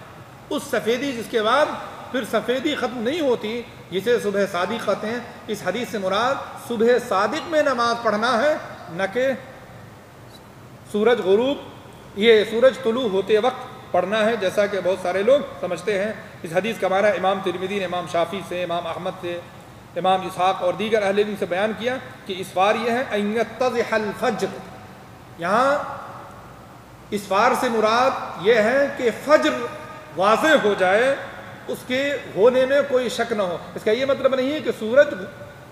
A: اس سفیدی جس کے بعد پھر سفیدی ختم نہیں ہوتی، جسے صبح صادق کہتے ہیں۔ اس حدیث سے مراد صبح صادق میں نماز پڑھنا ہے، نہ کہ سورج غروب، یہ سورج طلوع ہوتے وقت پڑھنا ہے، جیسا کہ بہت سارے لوگ سمجھتے ہیں۔ اس حدیث کا معنی امام ترمذی نے امام شافعی سے، امام احمد سے، امام اسحاق اور دیگر اہل علم سے بیان کیا کہ اسفار یہ ہے ان یتضح الفجر، یہاں اسفار سے مراد یہ ہے کہ فجر واضح ہو جائے، اس کے ہونے میں کوئی شک نہ ہو۔ اس کا یہ مطلب نہیں ہے کہ سورج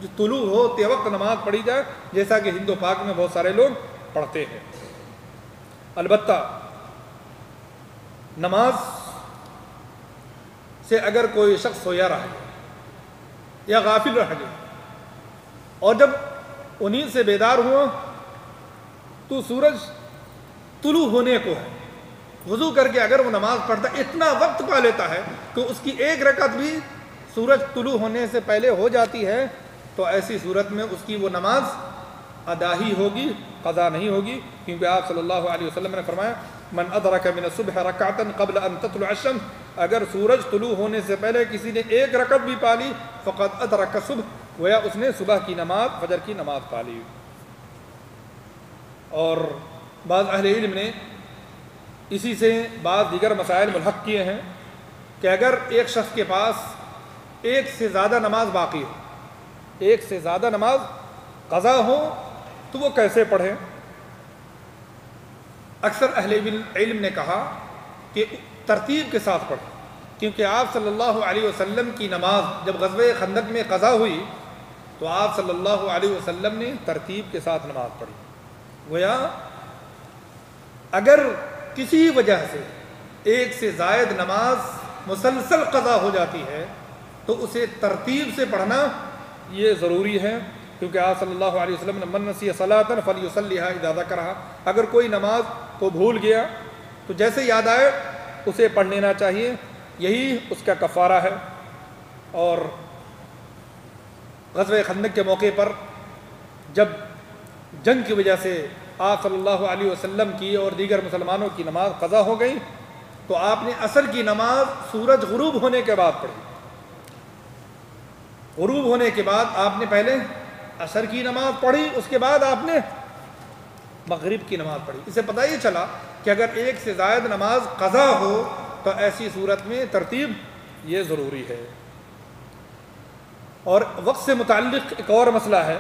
A: جو طلوع ہوتے وقت نماز پڑھی جائے، جیسا کہ ہند و پاک میں بہت سارے لوگ پڑھتے ہیں۔ البتہ نماز سے اگر کوئی شخص سویا رہ گیا یا غافل رہ گیا اور جب نیند سے بیدار ہوا تو سورج طلوع ہونے کو ہے، وضو کر کے اگر وہ نماز پڑھتا اتنا وقت پا لیتا ہے کہ اس کی ایک رکعت بھی سورج طلوع ہونے سے پہلے ہو جاتی ہے، تو ایسی صورت میں اس کی وہ نماز ادا ہی ہوگی، قضا نہیں ہوگی، کیونکہ آپ صلی اللہ علیہ وسلم نے فرمایا من ادرک من الصبح رکعتا قبل ان تطلع الشمس، اگر سورج طلوع ہونے سے پہلے کسی نے ایک رکعت بھی پا لی فقد ادرک الصبح، گویا اس نے صبح کی نماز، فجر کی نماز پا لی۔ اور بعض اہل علم نے اسی سے بعض دیگر مسائل ملحق کیے ہیں کہ اگر ایک شخص کے پاس ایک سے زیادہ نماز باقی ہو، ایک سے زیادہ نماز قضا ہو تو وہ کیسے پڑھیں۔ اکثر اہل علم نے کہا کہ ترتیب کے ساتھ پڑھیں، کیونکہ آپ صلی اللہ علیہ وسلم کی نماز جب غزوہ خندق میں قضا ہوئی تو آپ صلی اللہ علیہ وسلم نے ترتیب کے ساتھ نماز پڑھی۔ گویا اگر کسی وجہ سے ایک سے زائد نماز مسلسل قضا ہو جاتی ہے تو اسے ترتیب سے پڑھنا یہ ضروری ہے، کیونکہ آپ صلی اللہ علیہ وسلم نے من نسی صلاۃ فلیصلیھا اذا ذکرھا، اگر کوئی نماز کو بھول گیا تو جیسے یاد آئے اسے پڑھ لینا چاہیے، یہی اس کا کفارہ ہے۔ اور غزوہ خندق کے موقع پر جب جنگ کی وجہ سے آپ صلی اللہ علیہ وسلم کی اور دیگر مسلمانوں کی نماز قضا ہو گئی تو آپ نے عصر کی نماز سورج غروب ہونے کے بعد پڑھی۔ غروب ہونے کے بعد آپ نے پہلے عصر کی نماز پڑھی، اس کے بعد آپ نے مغرب کی نماز پڑھی۔ اس سے پتہ یہ چلا کہ اگر ایک سے زائد نماز قضا ہو تو ایسی صورت میں ترتیب یہ ضروری ہے۔ اور وقت سے متعلق ایک اور مسئلہ ہے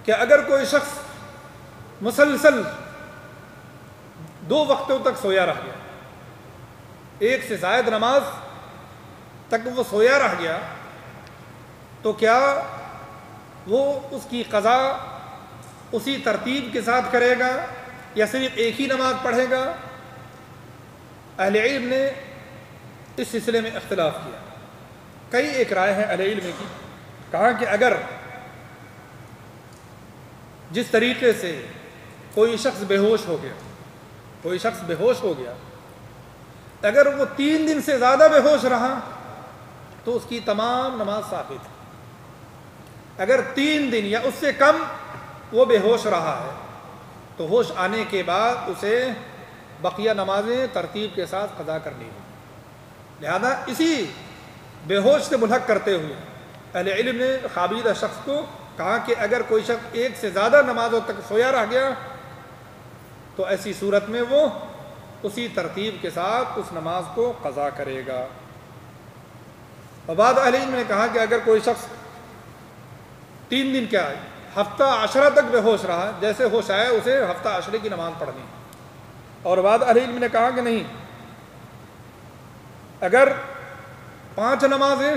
A: کہ اگر کوئی شخص مسلسل 2 وقتوں تک سویا رہ گیا، 1 سے زائد نماز تک وہ سویا رہ گیا، تو کیا وہ اس کی قضا اسی ترتیب کے ساتھ کرے گا یا صرف ایک ہی نماز پڑھے گا؟ اہل علم نے اس سلسلے میں اختلاف کیا، کئی ایک رائے ہے اہل علم کی۔ کہا کہ اگر جس طریقے سے کوئی شخص بے ہوش ہو گیا، اگر وہ 3 دن سے زیادہ بے ہوش رہا تو اس کی تمام نماز ثابت ہے۔ اگر 3 دن یا اس سے کم وہ بے ہوش رہا ہے تو ہوش آنے کے بعد اسے بقیہ نمازیں ترتیب کے ساتھ قضا کرنی ہوں۔ لہذا اسی بے ہوش سے ملحق کرتے ہوئے اہل علم نے خوابیدہ شخص کو کہا کہ اگر کوئی شخص 1 سے زیادہ نمازوں تک سویا رہ گیا تو ایسی صورت میں وہ اسی ترتیب کے ساتھ اس نماز کو قضا کرے گا۔ اور بعض اہل علم نے کہا کہ اگر کوئی شخص 3 دن کیا ہفتہ عشرہ تک بے ہوش رہا، جیسے ہوش آئے اسے ہفتہ عشرے کی نماز پڑھنی۔ اور بعض اہل علم نے کہا کہ نہیں، اگر 5 نمازیں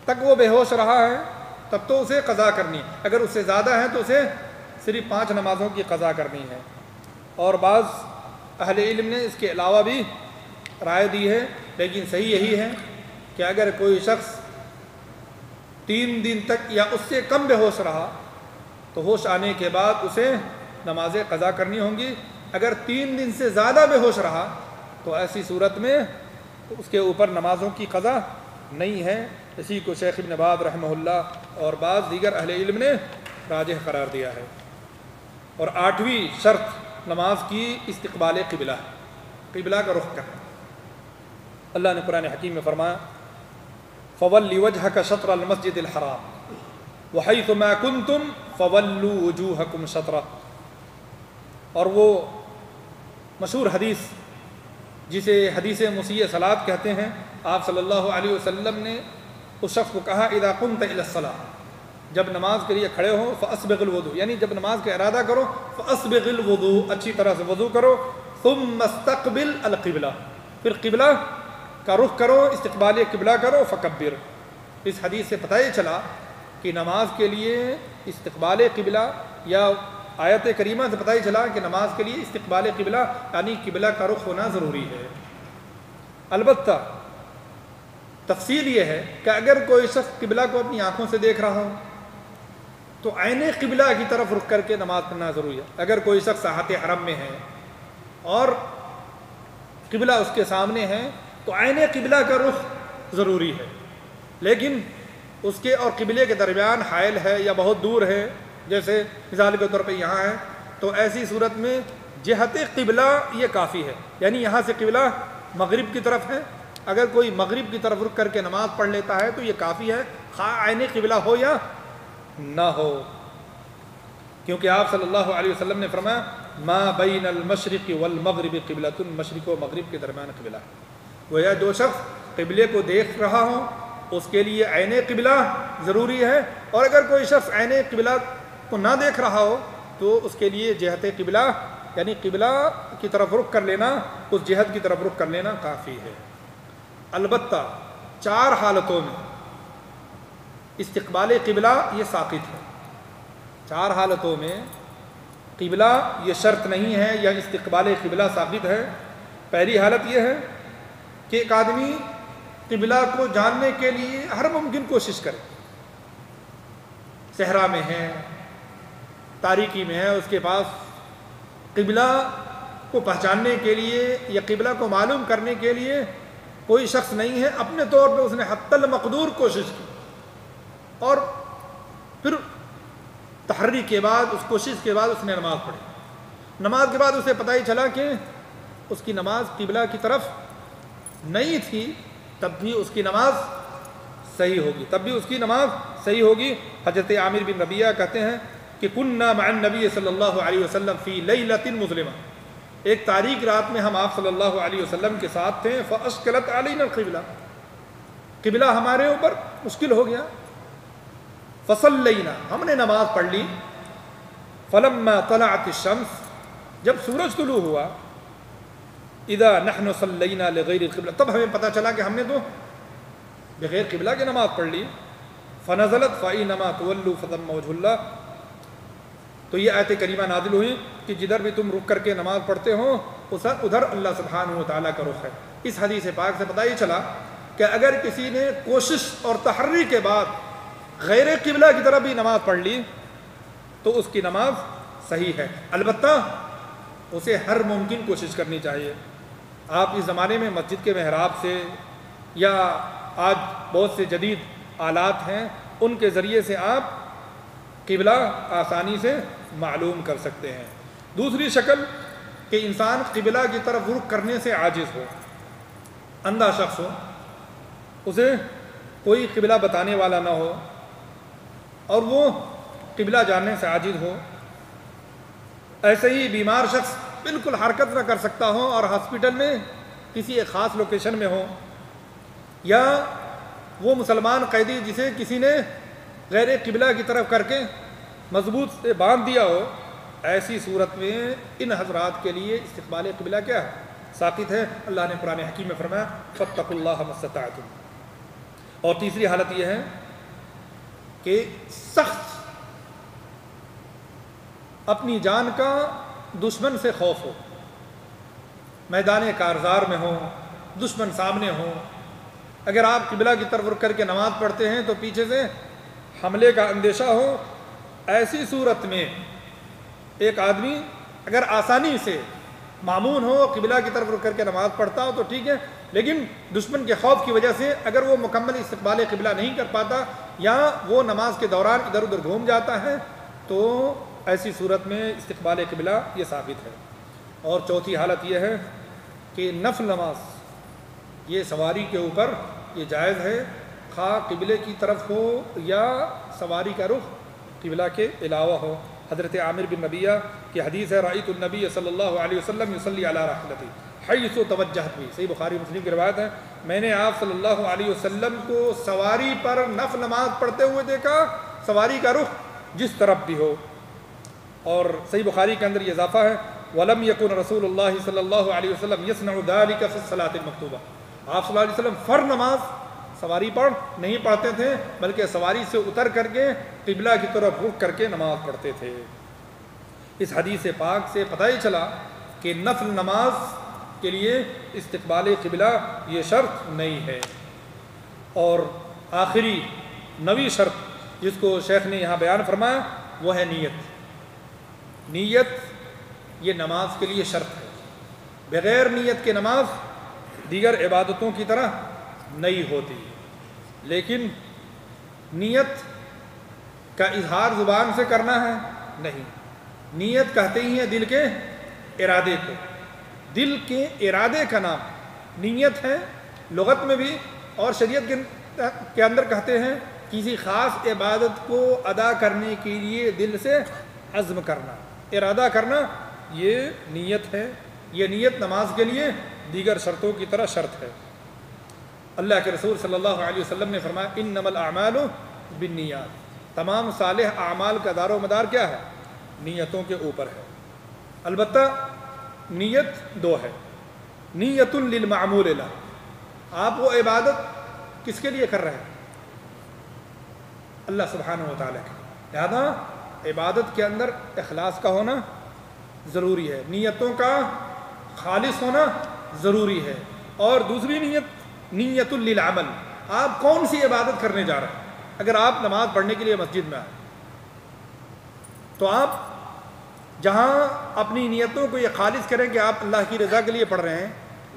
A: تک وہ بے ہوش رہا ہے تب تو اسے قضا کرنی، اگر اس سے زیادہ ہے تو اسے صرف 5 نمازوں کی قضا کرنی ہے۔ اور بعض اہل علم نے اس کے علاوہ بھی رائے دی ہے، لیکن صحیح یہی ہے کہ اگر کوئی شخص 3 دن تک یا اس سے کم بے ہوش رہا تو ہوش آنے کے بعد اسے نمازیں قضا کرنی ہوں گی۔ اگر 3 دن سے زیادہ بے ہوش رہا تو ایسی صورت میں اس کے اوپر نمازوں کی قضا نہیں ہے۔ اسی کو شیخ ابن باز رحمہ اللہ اور بعض دیگر اہل علم نے راجح قرار دیا ہے۔ اور 8ویں شرط نماز کی استقبال قبلہ، قبلہ کا رخ کرنا۔ اللہ نے قرآن حکیم میں فرمایا فَوَلِّ وَجْهَكَ شَطْرَ الْمَسْجِدِ الْحَرَامِ وَحَيْثُ مَا كُنْتُمْ فَوَلُّوا وُجُوهَكُمْ شَطْرَهُ۔ اور وہ مشہور حدیث جسے حدیث مسیء صلاۃ کہتے ہیں، آپ صلی اللہ علیہ وسلم نے اس شخص کو کہا اذا قمت الى الصلاۃ، جب نماز کے لیے کھڑے ہو فاسبغ الوضوء، یعنی جب نماز کا ارادہ کرو فاسبغ الوضوء، اچھی طرح سے وضو کرو، ثم استقبل القبلہ، پھر قبلہ کا رخ کرو، استقبال قبلہ کرو، فکبر۔ اس حدیث سے پتہ یہ چلا کہ نماز کے لیے استقبال قبلہ، یا آیت کریمہ سے پتہ ہی چلا کہ نماز کے لیے استقبال قبلہ یعنی قبلہ کا رخ ہونا ضروری ہے۔ البتہ تفصیل یہ ہے کہ اگر کوئی شخص قبلہ کو اپنی آنکھوں سے دیکھ رہا ہو تو عین قبلہ کی طرف رخ کر کے نماز پڑھنا ضروری ہے۔ اگر کوئی شخص ساحت حرم میں ہے اور قبلہ اس کے سامنے ہے تو عین قبلہ کا رخ ضروری ہے، لیکن اس کے اور قبلے کے درمیان حائل ہے یا بہت دور ہے، جیسے مثال کے طور پہ یہاں ہے، تو ایسی صورت میں جہت قبلہ یہ کافی ہے، یعنی یہاں سے قبلہ مغرب کی طرف ہے، اگر کوئی مغرب کی طرف رخ کر کے نماز پڑھ لیتا ہے تو یہ کافی ہے، خواہ عین قبلہ ہو یا نہ ہو، کیونکہ آپ صلی اللہ علیہ وسلم نے فرمایا ما بین المشرق والمغرب قبلۃ، مشرق و مغرب کے درمیان قبلہ ہے۔ گویا جو شخص قبلے کو دیکھ رہا ہو اس کے لیے عین قبلہ ضروری ہے، اور اگر کوئی شخص عین قبلہ کو نہ دیکھ رہا ہو تو اس کے لیے جہت قبلہ یعنی قبلہ کی طرف رخ کر لینا، اس جہت کی طرف رخ کر لینا کافی ہے۔ البتہ 4 حالتوں میں استقبال قبلہ یہ ساقط ہے، 4 حالتوں میں قبلہ یہ شرط نہیں ہے یا استقبال قبلہ ساقط ہے۔ پہلی حالت یہ ہے کہ ایک آدمی قبلہ کو جاننے کے لیے ہر ممکن کوشش کرے، صحرا میں ہے، تاریکی میں ہے، اس کے پاس قبلہ کو پہچاننے کے لیے یا قبلہ کو معلوم کرنے کے لیے کوئی شخص نہیں ہے، اپنے طور پہ اس نے حتی المقدور کوشش کی، اور پھر تحری کے بعد اس کوشش کے بعد اس نے نماز پڑھی، نماز کے بعد اسے پتہ ہی چلا کہ اس کی نماز قبلہ کی طرف نہیں تھی، تب بھی اس کی نماز صحیح ہوگی، تب بھی اس کی نماز صحیح ہوگی۔ حضرت عامر بن ربیعہ کہتے ہیں کہ کننا مع النبی صلی اللہ علیہ وسلم فی لیلۃ مظلمہ، ایک تاریک رات میں ہم آپ صلی اللہ علیہ وسلم کے ساتھ تھے، فاشکلت علینا القبلہ، قبلہ ہمارے اوپر مشکل ہو گیا، فصلینا، ہم نے نماز پڑھ لی، فلما طلعت الشمس، جب سورج طلوع ہوا اذا نحن صلینا لغیر القبلہ، تب ہمیں پتہ چلا کہ ہم نے تو بغیر قبلہ کی نماز پڑھ لی. فنزلت فإنما تولوا فثم وجه اللہ، تو یہ آیت کریمہ نازل ہوئی کہ جدھر بھی تم رک کر کے نماز پڑھتے ہو ادھر اللہ سبحانہ و تعالیٰ کا رخ ہے. اس حدیث پاک سے پتہ یہ چلا کہ اگر کسی نے کوشش اور تحری کے بعد غیر قبلہ کی طرف بھی نماز پڑھ لی تو اس کی نماز صحیح ہے، البتہ اسے ہر ممکن کوشش کرنی چاہیے. آپ اس زمانے میں مسجد کے محراب سے یا آج بہت سے جدید آلات ہیں، ان کے ذریعے سے آپ قبلہ آسانی سے معلوم کر سکتے ہیں. دوسری شکل کہ انسان قبلہ کی طرف رخ کرنے سے عاجز ہو، اندھا شخص ہو، اسے کوئی قبلہ بتانے والا نہ ہو اور وہ قبلہ جاننے سے عاجز ہو. ایسے ہی بیمار شخص بالکل حرکت نہ کر سکتا ہو اور ہاسپٹل میں کسی ایک خاص لوکیشن میں ہو، یا وہ مسلمان قیدی جسے کسی نے غیر قبلہ کی طرف کر کے مضبوط سے باندھ دیا ہو، ایسی صورت میں ان حضرات کے لیے استقبال قبلہ کیا ہے؟ ثابت ہے. اللہ نے قرآن حکیم میں فرمایا فاتقوا اللہ ما استطعتم. اور تیسری حالت یہ ہے کہ سخت اپنی جان کا دشمن سے خوف ہو، میدان کارزار میں ہو، دشمن سامنے ہو، اگر آپ قبلہ کی طرف رک کر کے نماز پڑھتے ہیں تو پیچھے سے حملے کا اندیشہ ہو. ایسی صورت میں ایک آدمی اگر آسانی سے مامون ہو، قبلہ کی طرف رک کر کے نماز پڑھتا ہو تو ٹھیک ہے، لیکن دشمن کے خوف کی وجہ سے اگر وہ مکمل استقبال قبلہ نہیں کر پاتا یا وہ نماز کے دوران ادھر ادھر گھوم جاتا ہے تو ایسی صورت میں استقبال قبلہ یہ ثابت ہے. اور چوتھی حالت یہ ہے کہ نفل نماز یہ سواری کے اوپر یہ جائز ہے، خواہ قبلے کی طرف ہو یا سواری کا رخ قبلہ کے علاوہ ہو. حضرت عامر بن ربیعہ کی حدیث ہے رأیت النبی صلی اللہ علیہ وسلم یصلی علی راحلتہ حیث توجہت بھی، صحیح بخاری مسلم کی روایت ہے، میں نے آپ صلی اللہ علیہ وسلم کو سواری پر نفل نماز پڑھتے ہوئے دیکھا، سواری کا رخ جس طرف بھی ہو. اور صحیح بخاری کے اندر یہ اضافہ ہے وَلَمْ يَكُنْ رسول اللہ صلی اللہ علیہ وسلم يَصْنَعُ ذَلِكَ فِي الصَّلَاةِ الْمَكْتُوبَةِ. آپ صلی اللہ علیہ وسلم فرض نماز سواری پر نہیں پڑھتے تھے بلکہ سواری سے اتر کر کے قبلہ کی طرف رخ کر کے نماز پڑھتے تھے. اس حدیث پاک سے پتہ ہی چلا کہ نفل نماز کے لیے استقبال قبلہ یہ شرط نہیں ہے. اور آخری نویں شرط جس کو شیخ نے یہاں بیان فرمایا وہ ہے نیت. نیت یہ نماز کے لیے شرط ہے، بغیر نیت کے نماز دیگر عبادتوں کی طرح نہیں ہوتی. لیکن نیت کا اظہار زبان سے کرنا ہے نہیں، نیت کہتے ہی ہیں دل کے ارادے کو. دل کے ارادے کا نام نیت ہے لغت میں بھی، اور شریعت کے اندر کہتے ہیں کسی خاص عبادت کو ادا کرنے کے لیے دل سے عزم کرنا، ارادہ کرنا، یہ نیت ہے. یہ نیت نماز کے لیے دیگر شرطوں کی طرح شرط ہے. اللہ کے رسول صلی اللہ علیہ وسلم نے فرمایا انما الاعمال بالنیات، تمام صالح اعمال کا دار و مدار کیا ہے؟ نیتوں کے اوپر ہے. البتہ نیت دو ہے، نیت للمعمول لہ، آپ وہ عبادت کس کے لیے کر رہے ہیں؟ اللہ سبحانہ و تعالیٰ کے. لہذا عبادت کے اندر اخلاص کا ہونا ضروری ہے، نیتوں کا خالص ہونا ضروری ہے. اور دوسری نیت للعمل، آپ کون سی عبادت کرنے جا رہے ہیں؟ اگر آپ نماز پڑھنے کے لیے مسجد میں آئے تو آپ جہاں اپنی نیتوں کو یہ خالص کریں کہ آپ اللہ کی رضا کے لیے پڑھ رہے ہیں،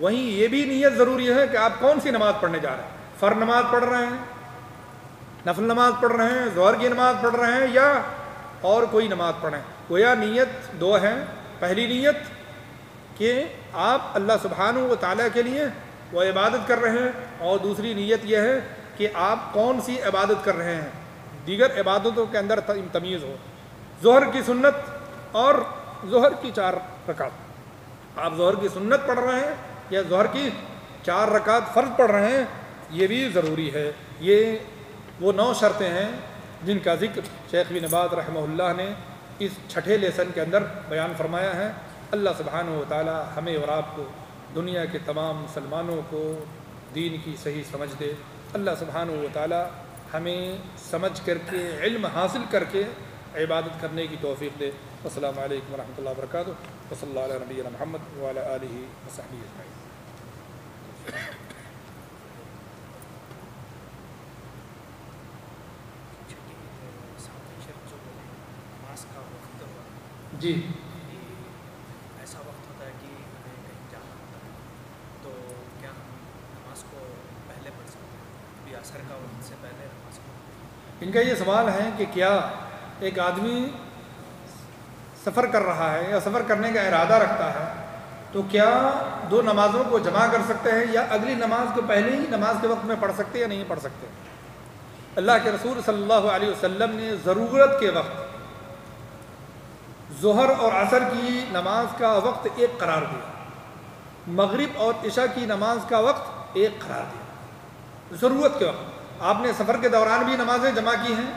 A: وہیں یہ بھی نیت ضروری ہے کہ آپ کون سی نماز پڑھنے جا رہے ہیں. فرض نماز پڑھ رہے ہیں، نفل نماز پڑھ رہے ہیں، ظہر کی نماز پڑھ رہے ہیں، یا اور کوئی نماز پڑھ رہے ہیں. گویا نیت دو ہیں. پہلی نیت کہ آپ اللہ سبحانہ و تعالیٰ کے لیے وہ عبادت کر رہے ہیں، اور دوسری نیت یہ ہے کہ آپ کون سی عبادت کر رہے ہیں، دیگر عبادتوں کے اندر تمیز ہو. ظہر کی سنت اور ظہر کی 4 رکعت، آپ ظہر کی سنت پڑھ رہے ہیں یا ظہر کی 4 رکعت فرض پڑھ رہے ہیں، یہ بھی ضروری ہے. یہ وہ 9 شرطیں ہیں جن کا ذکر شیخ بن باز رحمہ اللہ نے اس 6ٹھے لیسن کے اندر بیان فرمایا ہے. اللہ سبحانہ و تعالی ہمیں اور آپ کو دنیا کے تمام مسلمانوں کو دین کی صحیح سمجھ دے۔ اللہ سبحانہ و تعالی ہمیں سمجھ کر کے علم حاصل کر کے عبادت کرنے کی توفیق دے۔ السلام علیکم ورحمۃ اللہ وبرکاتہ، وصلی اللہ علیہ نبینا محمد وعلی آلہ وصحبہ اجمعین۔ جی
B: ایسا وقت ہوتا ہے کہ ہمیں کہیں جانا ہوتا ہے، تو کیا ہم نماز کو پہلے پڑھ سکتے ہیں؟ ابھی عصر کا وقت سے پہلے نماز کو؟
A: ان کا یہ سوال ہے کہ کیا ایک آدمی سفر کر رہا ہے یا سفر کرنے کا ارادہ رکھتا ہے تو کیا دو نمازوں کو جمع کر سکتے ہیں، یا اگلی نماز کو پہلے ہی نماز کے وقت میں پڑھ سکتے یا نہیں پڑھ سکتے؟ اللہ کے رسول صلی اللہ علیہ وسلم نے ضرورت کے وقت ظہر اور عصر کی نماز کا وقت ایک قرار دیا، مغرب اور عشاء کی نماز کا وقت ایک قرار دیا۔ ضرورت کے وقت آپ نے سفر کے دوران بھی نمازیں جمع کی ہیں،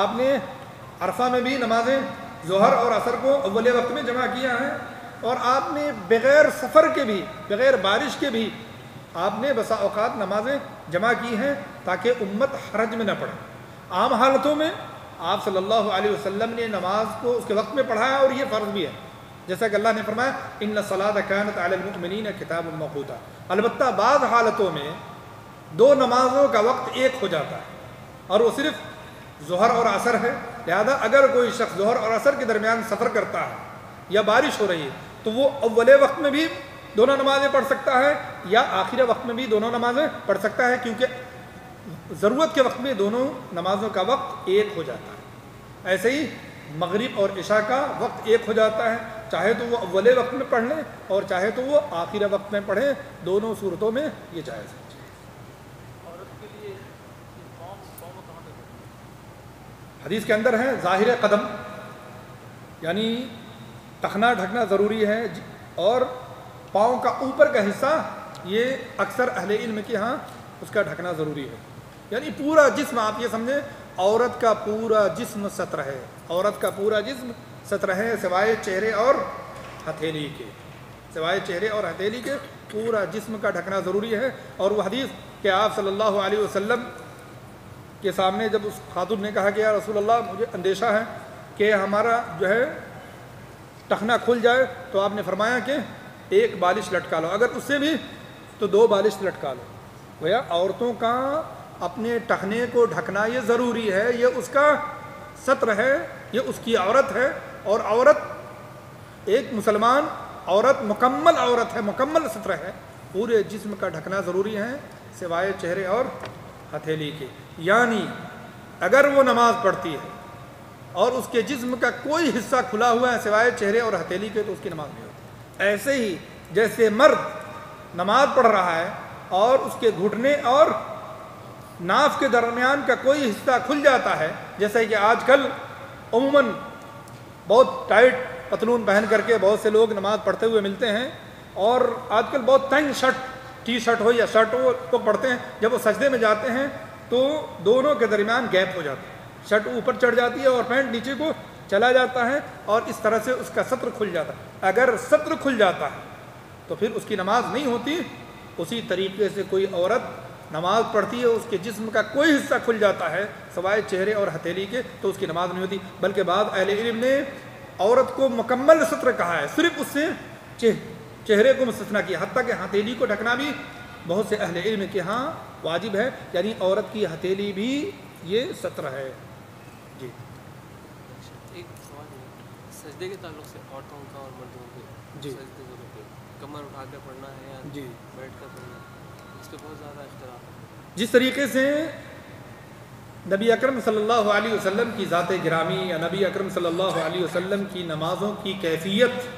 A: آپ نے عرفہ میں بھی نمازیں ظہر اور عصر کو اول وقت میں جمع کیا ہے، اور آپ نے بغیر سفر کے بھی، بغیر بارش کے بھی آپ نے بسا اوقات نمازیں جمع کی ہیں تاکہ امت حرج میں نہ پڑے۔ عام حالتوں میں آپ صلی اللہ علیہ وسلم نے نماز کو اس کے وقت میں پڑھایا، اور یہ فرض بھی ہے، جیسا کہ اللہ نے فرمایا ان الصلاۃ کانت علی المؤمنین کتابا موقوتا۔ البتہ بعض حالتوں میں دو نمازوں کا وقت ایک ہو جاتا ہے اور وہ صرف ظہر اور عصر ہے، لہذا اگر کوئی شخص ظہر اور عصر کے درمیان سفر کرتا ہے یا بارش ہو رہی ہے تو وہ اول وقت میں بھی دونوں نمازیں پڑھ سکتا ہے یا آخر وقت میں بھی دونوں نمازیں پڑھ سکتا ہے، کیونکہ ضرورت کے وقت میں دونوں نمازوں کا وقت ایک ہو جاتا ہے۔ ایسے ہی مغرب اور عشاء کا وقت ایک ہو جاتا ہے، چاہے تو وہ اول وقت میں پڑھ لیں اور چاہے تو وہ آخر وقت میں پڑھیں، دونوں صورتوں میں یہ جائز ہے۔ حدیث کے اندر ہے ظاہر قدم، یعنی ٹخنا ڈھکنا ضروری ہے، اور پاؤں کا اوپر کا حصہ یہ اکثر اہل علم کے ہاں اس کا ڈھکنا ضروری ہے، یعنی پورا جسم، آپ یہ سمجھیں عورت کا پورا جسم ستر ہے، عورت کا پورا جسم ستر ہے سوائے چہرے اور ہتھیلی کے، سوائے چہرے اور ہتھیلی کے پورا جسم کا ڈھکنا ضروری ہے۔ اور وہ حدیث کہ آپ صلی اللہ علیہ وسلم کے سامنے جب اس خاتون نے کہا کہ یا رسول اللہ مجھے اندیشہ ہے کہ ہمارا جو ہے ٹخنا کھل جائے، تو آپ نے فرمایا کہ ایک بالش لٹکا لو، اگر اس سے بھی تو دو بالش لٹکا لو۔ گویا عورتوں کا اپنے ٹخنے کو ڈھکنا یہ ضروری ہے، یہ اس کا ستر ہے، یہ اس کی عورت ہے، اور عورت ایک مسلمان عورت مکمل عورت ہے، مکمل ستر ہے، پورے جسم کا ڈھکنا ضروری ہے سوائے چہرے اور ہتھیلی کے۔ یعنی اگر وہ نماز پڑھتی ہے اور اس کے جسم کا کوئی حصہ کھلا ہوا ہے سوائے چہرے اور ہتھیلی کے تو اس کی نماز نہیں ہوتی۔ ایسے ہی جیسے مرد نماز پڑھ رہا ہے اور اس کے گھٹنے اور ناف کے درمیان کا کوئی حصہ کھل جاتا ہے، جیسے کہ آج کل عموماً بہت ٹائٹ پتلون پہن کر کے بہت سے لوگ نماز پڑھتے ہوئے ملتے ہیں، اور آج کل بہت تنگ شرٹ، ٹی شرٹ ہو یا شرٹ ہو کو پڑھتے ہیں، جب وہ سجدے میں جاتے ہیں تو دونوں کے درمیان گیپ ہو جاتا ہے، شرٹ اوپر چڑھ جاتی ہے اور پینٹ نیچے کو چلا جاتا ہے، اور اس طرح سے اس کا ستر کھل جاتا ہے۔ اگر ستر کھل جاتا ہے تو پھر اس کی نماز نہیں ہوتی۔ اسی طریقے سے کوئی عورت نماز پڑھتی ہے، اس کے جسم کا کوئی حصہ کھل جاتا ہے سوائے چہرے اور ہتھیلی کے تو اس کی نماز نہیں ہوتی، بلکہ بعض اہل علم نے عورت کو مکمل ستر کہا ہے، صرف اس سے چہرے کو مستثنا کیا، حتیٰ کہ ہتھیلی کو ڈھکنا بھی بہت سے اہل علم کے ہاں واجب ہے، یعنی عورت کی ہتھیلی بھی یہ ستر ہے۔ جی
C: ایک سوال ہے سجدے کے تعلق سے، عورتوں کا اور مردوں کے
A: جی
C: سجدے کو کمر اٹھا کر پڑھنا ہے یا
A: جی
C: بیٹھ کر پڑھنا ہے، اس پہ بہت زیادہ اختلاف ہے۔
A: جس طریقے سے نبی اکرم صلی اللہ علیہ وسلم کی ذات گرامی یا نبی اکرم صلی اللہ علیہ وسلم کی نمازوں کی کیفیت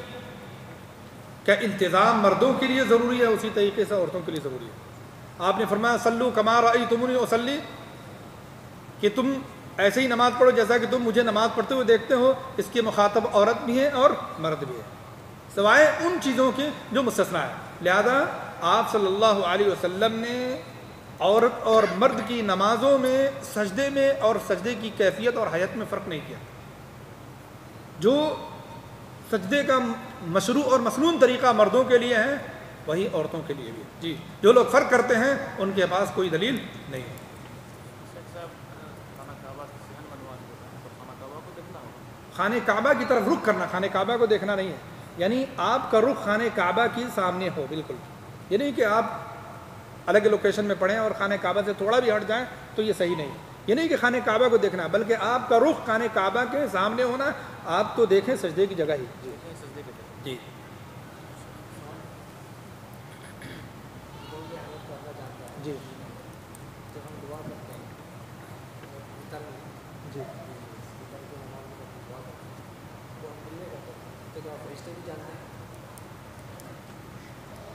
A: کا انتظام مردوں کے لیے ضروری ہے، اسی طریقے سے عورتوں کے لیے ضروری ہے۔ آپ نے فرمایا صلو کما رأیتمونی اصلی، کہ تم ایسے ہی نماز پڑھو جیسا کہ تم مجھے نماز پڑھتے ہوئے دیکھتے ہو۔ اس کے مخاطب عورت بھی ہے اور مرد بھی ہے، سوائے ان چیزوں کے جو مستثنا ہے۔ لہذا آپ صلی اللہ علیہ وسلم نے عورت اور مرد کی نمازوں میں سجدے میں اور سجدے کی کیفیت اور حیت میں فرق نہیں کیا۔ جو سجدے کا مشروع اور مسنون طریقہ مردوں کے لیے ہے وہی عورتوں کے لیے بھی ہے۔ جی، جو لوگ فرق کرتے ہیں ان کے پاس کوئی دلیل نہیں ہے۔ خانہ کعبہ کی طرف رخ کرنا، خانہ کعبہ کو دیکھنا نہیں ہے، یعنی آپ کا رخ خانہ کعبہ کی سامنے ہو بالکل، یہ نہیں کہ آپ الگ لوکیشن میں پڑھیں اور خانہ کعبہ سے تھوڑا بھی ہٹ جائیں تو یہ صحیح نہیں، یہ نہیں کہ خانہ کعبہ کو دیکھنا، بلکہ آپ کا رخ خانہ کعبہ کے سامنے ہونا، آپ تو دیکھیں سجدے کی جگہ ہی۔ جی جی جی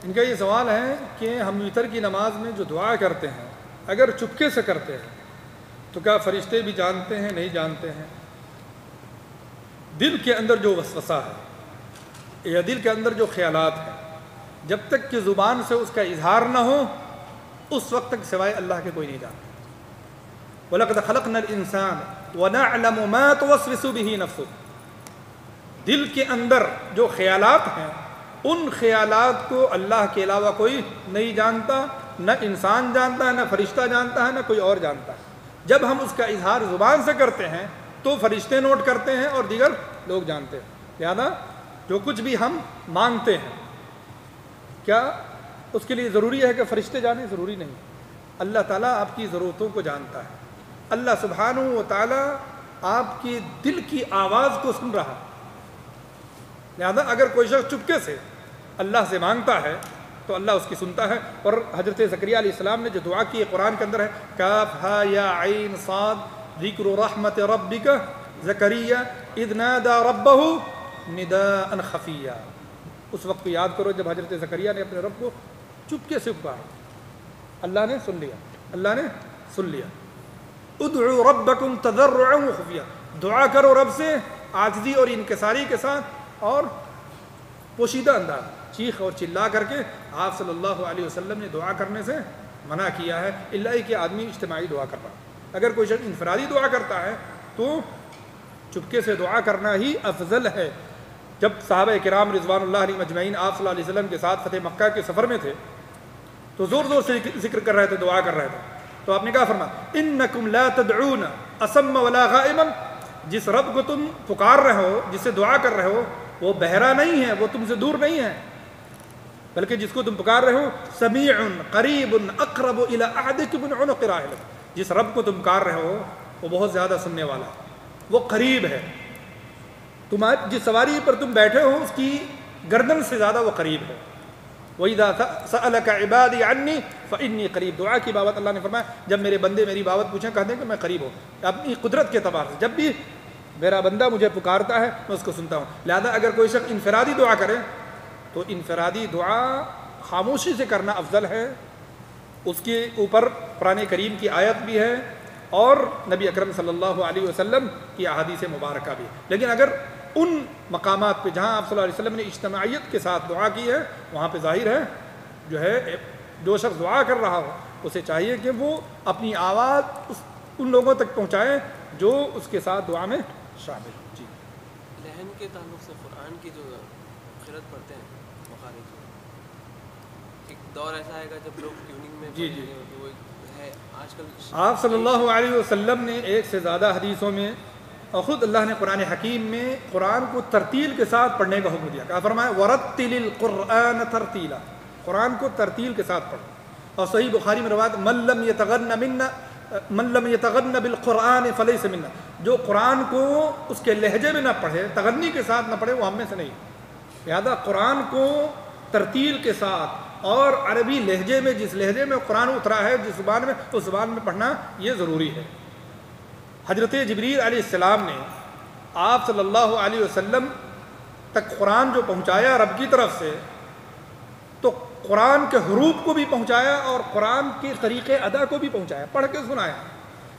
A: ان کا یہ سوال ہے کہ ہم وتر کی نماز میں جو دعا کرتے ہیں اگر چپکے سے کرتے ہیں تو کیا فرشتے بھی جانتے ہیں؟ نہیں جانتے ہیں؟ دل کے اندر جو وسوسہ ہے یا دل کے اندر جو خیالات ہیں، جب تک کہ زبان سے اس کا اظہار نہ ہو اس وقت تک سوائے اللہ کے کوئی نہیں جانتا۔ وَلَقَدْ خَلَقْنَا الْإِنسَانَ وَنَعْلَمُ مَا تُوَسْوِسُ بِهِ نَفْسُهُ، دل کے اندر جو خیالات ہیں ان خیالات کو اللہ کے علاوہ کوئی نہیں جانتا، نہ انسان جانتا ہے، نہ فرشتہ جانتا ہے، نہ کوئی اور جانتا ہے۔ جب ہم اس کا اظہار زبان سے کرتے ہیں تو فرشتے نوٹ کرتے ہیں اور دیگر لوگ جانتے ہیں۔ لہذا جو کچھ بھی ہم مانگتے ہیں کیا اس کے لیے ضروری ہے کہ فرشتے جانیں؟ ضروری نہیں۔ اللہ تعالیٰ آپ کی ضرورتوں کو جانتا ہے، اللہ سبحانہ و تعالیٰ آپ کی دل کی آواز کو سن رہا ہے۔ لہذا اگر کوئی شخص چپکے سے اللہ سے مانگتا ہے تو اللہ اس کی سنتا ہے۔ اور حضرت زکریا علیہ السلام نے جو دعا کی ہے قرآن کے اندر ہے کاف ہا یا عین صاد ذکر رحمت ربک زکریا اذ نادى ربہ نداء خفیا، اس وقت کو یاد کرو جب حضرت زکریا نے اپنے رب کو چپکے سے پکارا، اللہ نے سن لیا، اللہ نے سن لیا۔ ادعوا ربکم تضرعا وخفیا، دعا کرو رب سے عاجزی اور انکساری کے ساتھ اور پوشیدہ انداز، چیخ اور چلا کر کے۔ آپ صلی اللہ علیہ وسلم نے دعا کرنے سے منع کیا ہے، اللہ کہ آدمی اجتماعی دعا کر رہا ہے۔ اگر کوئی شخص انفرادی دعا کرتا ہے تو چپکے سے دعا کرنا ہی افضل ہے۔ جب صحابہ کرام رضوان اللہ علیہ مجمعین آپ صلی اللہ علیہ وسلم کے ساتھ فتح مکہ کے سفر میں تھے تو زور زور سے ذکر کر رہے تھے، دعا کر رہے تھے، تو آپ نے کہا فرمایا انکم لا تدعون اصم ولا غائما، جس رب کو تم پکار رہے ہو، جس سے دعا کر رہے ہو وہ بہرا نہیں ہے، وہ تم سے دور نہیں ہے، بلکہ جس کو تم پکار رہے ہو سمیع قریب اقرب الی احدکم من عنق راحلہ، جس رب کو تم پکار رہے ہو وہ بہت زیادہ سننے والا ہے، وہ قریب ہے، تمہاری جس سواری پر تم بیٹھے ہو اس کی گردن سے زیادہ وہ قریب ہے۔ وَإِذَا سَأَلَكَ عِبَادِي عَنِّي فَإِنِّي قریب، دعا کی بابت اللہ نے فرمایا جب میرے بندے میری بابت پوچھیں کہہ دیں کہ میں قریب ہوں، اپنی قدرت کے اعتبار سے جب بھی میرا بندہ مجھے پکارتا ہے میں اس کو سنتا ہوں۔ لہذا اگر کوئی شخص انفرادی دعا کرے تو انفرادی دعا خاموشی سے کرنا افضل ہے، اس کے اوپر قرآن کریم کی آیت بھی ہے اور نبی اکرم صلی اللہ علیہ وسلم کی احادیث مبارکہ بھی۔ لیکن اگر ان مقامات پہ جہاں آپ صلی اللہ علیہ وسلم نے اجتماعیت کے ساتھ دعا کی ہے وہاں پہ ظاہر ہے جو ہے جو شخص دعا کر رہا ہو اسے چاہیے کہ وہ اپنی آواز ان لوگوں تک پہنچائے جو اس کے ساتھ دعا میں شامل ہو۔ جی،
C: لہن کے تعلق سے قرآن کی جو قرأت پڑھتے ہیں بخاری کی، ایک دور ایسا آئے گا جب لوگ ٹیوننگ میں
A: جی جی
C: وہ ہے آج کل
A: آپ صلی اللہ علیہ وسلم نے ایک سے زیادہ حدیثوں میں اور خود اللہ نے قرآن حکیم میں قرآن کو ترتیل کے ساتھ پڑھنے کا حکم دیا، کہا فرمایا وَرَتِّلِ الْقُرْآنَ تَرْتِيلًا، قرآن کو ترتیل کے ساتھ پڑھو۔ اور صحیح بخاری میں روایت من لم یتغن بالقرآن فلیس منا، جو قرآن کو اس کے لہجے میں نہ پڑھے، تغنی کے ساتھ نہ پڑھے وہ ہم میں سے نہیں۔ لہذا قرآن کو ترتیل کے ساتھ اور عربی لہجے میں جس لہجے میں قرآن اترا ہے جس زبان میں اس زبان میں پڑھنا یہ ضروری ہے۔ حضرت جبریل علیہ السلام نے آپ صلی اللہ علیہ وسلم تک قرآن جو پہنچایا رب کی طرف سے تو قرآن کے حروف کو بھی پہنچایا اور قرآن کے طریقے ادا کو بھی پہنچایا، پڑھ کے سنایا۔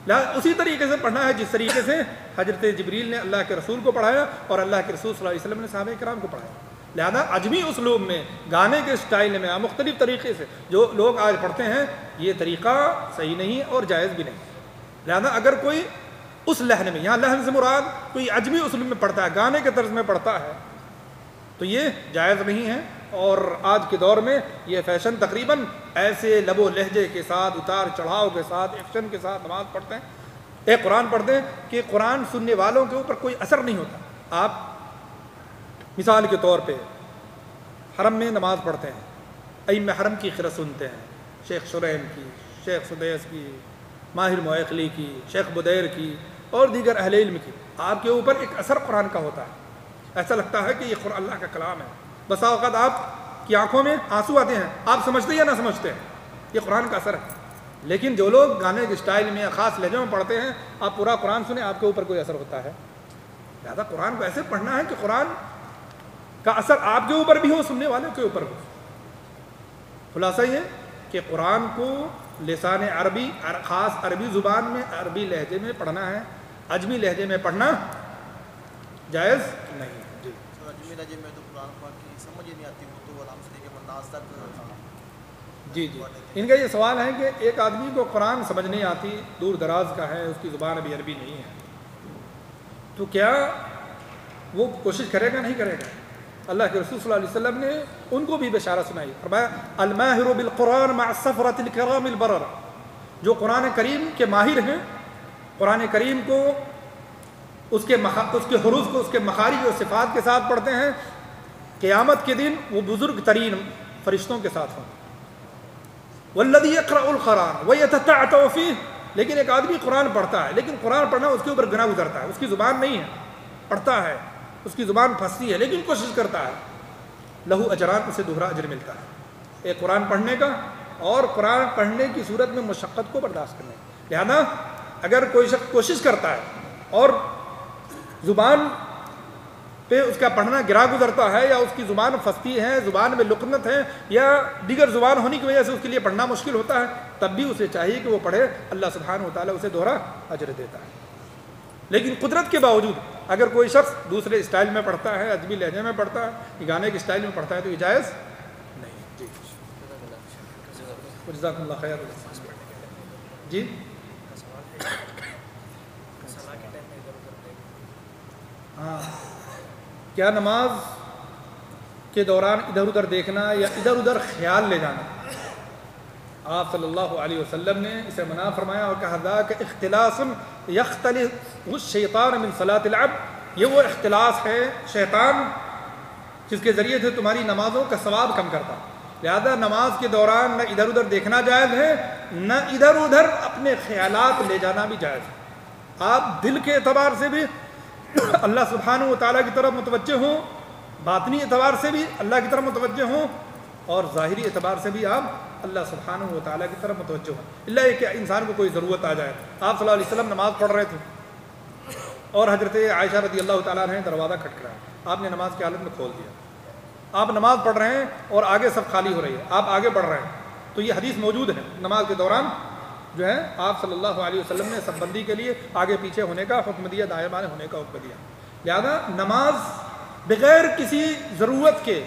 A: لہٰذا اسی طریقے سے پڑھنا ہے جس طریقے سے حضرت جبریل نے اللہ کے رسول کو پڑھایا اور اللہ کے رسول صلی اللہ علیہ وسلم نے صحابہ کرام کو پڑھایا۔ لہذا عجمی اسلوب میں گانے کے اسٹائل میں مختلف طریقے سے جو لوگ آج پڑھتے ہیں یہ طریقہ صحیح نہیں اور جائز بھی نہیں۔ لہذا اگر کوئی اس لہن میں، یہاں لہن سے مراد کوئی عجمی اسلوب میں پڑھتا ہے، گانے کے طرز میں پڑھتا ہے تو یہ جائز نہیں ہے. اور آج کے دور میں یہ فیشن تقریباً ایسے لب و لہجے کے ساتھ اتار چڑھاؤ کے ساتھ ایکشن کے ساتھ نماز پڑھتے ہیں, ایک قرآن پڑھتے ہیں کہ قرآن سننے والوں کے اوپر کوئی اثر نہیں ہوتا. آپ مثال کے طور پہ حرم میں نماز پڑھتے ہیں, ائمہ حرم کی قرأت سنتے ہیں, شیخ شریم کی, شیخ سدیس کی, ماہر معقلی کی, شیخ بدیر کی اور دیگر اہل علم کی. آپ کے اوپر ایک اثر قرآن کا ہوتا ہے, ایسا لگتا ہے کہ یہ قرآن اللہ کا کلام ہے. بسا اوقات آپ کی آنکھوں میں آنسو آتے ہیں, آپ سمجھتے یا نہ سمجھتے ہیں, یہ قرآن کا اثر ہے. لیکن جو لوگ گانے کے اسٹائل میں خاص لہجے میں پڑھتے ہیں, آپ پورا قرآن سنیں آپ کے اوپر کوئی اثر ہوتا ہے. لہٰذا قرآن کو ایسے پڑھنا ہے کہ قرآن کا اثر آپ کے اوپر بھی ہو, سننے والوں کے اوپر ہو. خلاصہ یہ کہ قرآن کو لسان عربی, خاص عربی زبان میں عربی لہجے میں پڑھنا ہے, عجمی لہجے میں پڑھنا جائز نہیں. جی
D: عجمی لہجے میں تو قرآن پاک کی سمجھ ہی نہیں آتی, اردو اور سے لے کے منداز تک.
A: جی ان کا یہ سوال ہے کہ ایک آدمی کو قرآن سمجھ نہیں آتی, دور دراز کا ہے, اس کی زبان ابھی عربی نہیں ہے, تو کیا وہ کوشش کرے گا نہیں کرے گا؟ اللہ کے رسول صلی اللہ علیہ وسلم نے ان کو بھی بشارت سنائی, فرمایا الماہر بالقرآن مع السفرۃ الکرام البررہ, جو قرآن کریم کے ماہر ہیں, قرآن کریم کو اس کے حروف کو اس کے مخارج اور صفات کے ساتھ پڑھتے ہیں, قیامت کے دن وہ بزرگ ترین فرشتوں کے ساتھ ہوں. والذی یقرأ القرآن ویتتعتع فیہ, لیکن ایک آدمی قرآن پڑھتا ہے لیکن قرآن پڑھنا اس کے اوپر گناہ گزرتا ہے, اس کی زبان نہیں ہے, پڑھتا ہے, اس کی زبان پھنستی ہے لیکن کوشش کرتا ہے, لہو اجران, اسے دوہرا اجر ملتا ہے. ایک قرآن پڑھنے کا اور قرآن پڑھنے کی صورت میں مشقت کو برداشت کرنے. لہذا اگر کوئی شخص کوشش کرتا ہے اور زبان پہ اس کا پڑھنا گرا گزرتا ہے, یا اس کی زبان پھنستی ہے, زبان میں لکنت ہے, یا دیگر زبان ہونے کی وجہ سے اس کے لیے پڑھنا مشکل ہوتا ہے, تب بھی اسے چاہیے کہ وہ پڑھے, اللہ سبحانہ و تعالیٰ اسے دوہرا اجر دیتا ہے. لیکن قدرت کے باوجود اگر کوئی شخص دوسرے اسٹائل میں پڑھتا ہے, عجمی لہجے میں پڑھتا ہے, گانے کے اسٹائل میں پڑھتا ہے, تو یہ جائز نہیں. جی جزاکم اللہ خیر. جی ہاں, کیا نماز کے دوران ادھر ادھر دیکھنا یا ادھر ادھر خیال لے جانا, آپ صلی اللہ علیہ وسلم نے اسے منع فرمایا اور کہا ذاک اختلاس یختلس الشیطان من صلاۃ العبد, یہ وہ اختلاس ہے شیطان جس کے ذریعے سے تمہاری نمازوں کا ثواب کم کرتا. لہذا نماز کے دوران نہ ادھر ادھر دیکھنا جائز ہے, نہ ادھر ادھر اپنے خیالات لے جانا بھی جائز ہے. آپ دل کے اعتبار سے بھی اللہ سبحانہ و تعالیٰ کی طرف متوجہ ہوں, باطنی اعتبار سے بھی اللہ کی طرف متوجہ ہوں, اور ظاہری اعتبار سے بھی آپ اللہ سبحانہ و تعالیٰ کی طرف متوجہ ہوں. اللہ یہ کہ انسان کو کوئی ضرورت آ جائے. آپ صلی اللہ علیہ وسلم نماز پڑھ رہے تھے اور حضرت عائشہ رضی اللہ تعالیٰ نے دروازہ کھٹکھٹایا, آپ نے نماز کی حالت میں کھول دیا. آپ نماز پڑھ رہے ہیں اور آگے سب خالی ہو رہی ہے, آپ آگے بڑھ رہے ہیں, تو یہ حدیث موجود ہے. نماز کے دوران جو ہے آپ صلی اللہ علیہ وسلم نے سب بندی کے لیے آگے پیچھے ہونے کا حکم دیا, دائیں بائیں ہونے کا حکم دیا. لہذا نماز بغیر کسی ضرورت کے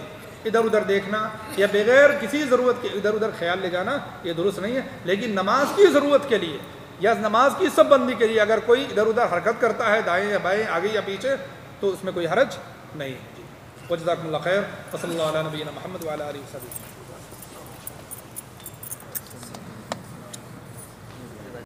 A: ادھر ادھر دیکھنا یا بغیر کسی ضرورت کے ادھر ادھر خیال لے جانا یہ درست نہیں ہے. لیکن نماز کی ضرورت کے لیے یا نماز کی سب بندی کے لیے اگر کوئی ادھر ادھر حرکت کرتا ہے, دائیں یا بائیں, آگے یا پیچھے, تو اس میں کوئی حرج نہیں ہے. جی جزاکم اللہ خیر. صلی اللہ علیہ نبینا محمد وعلی آلہ وصحبہ.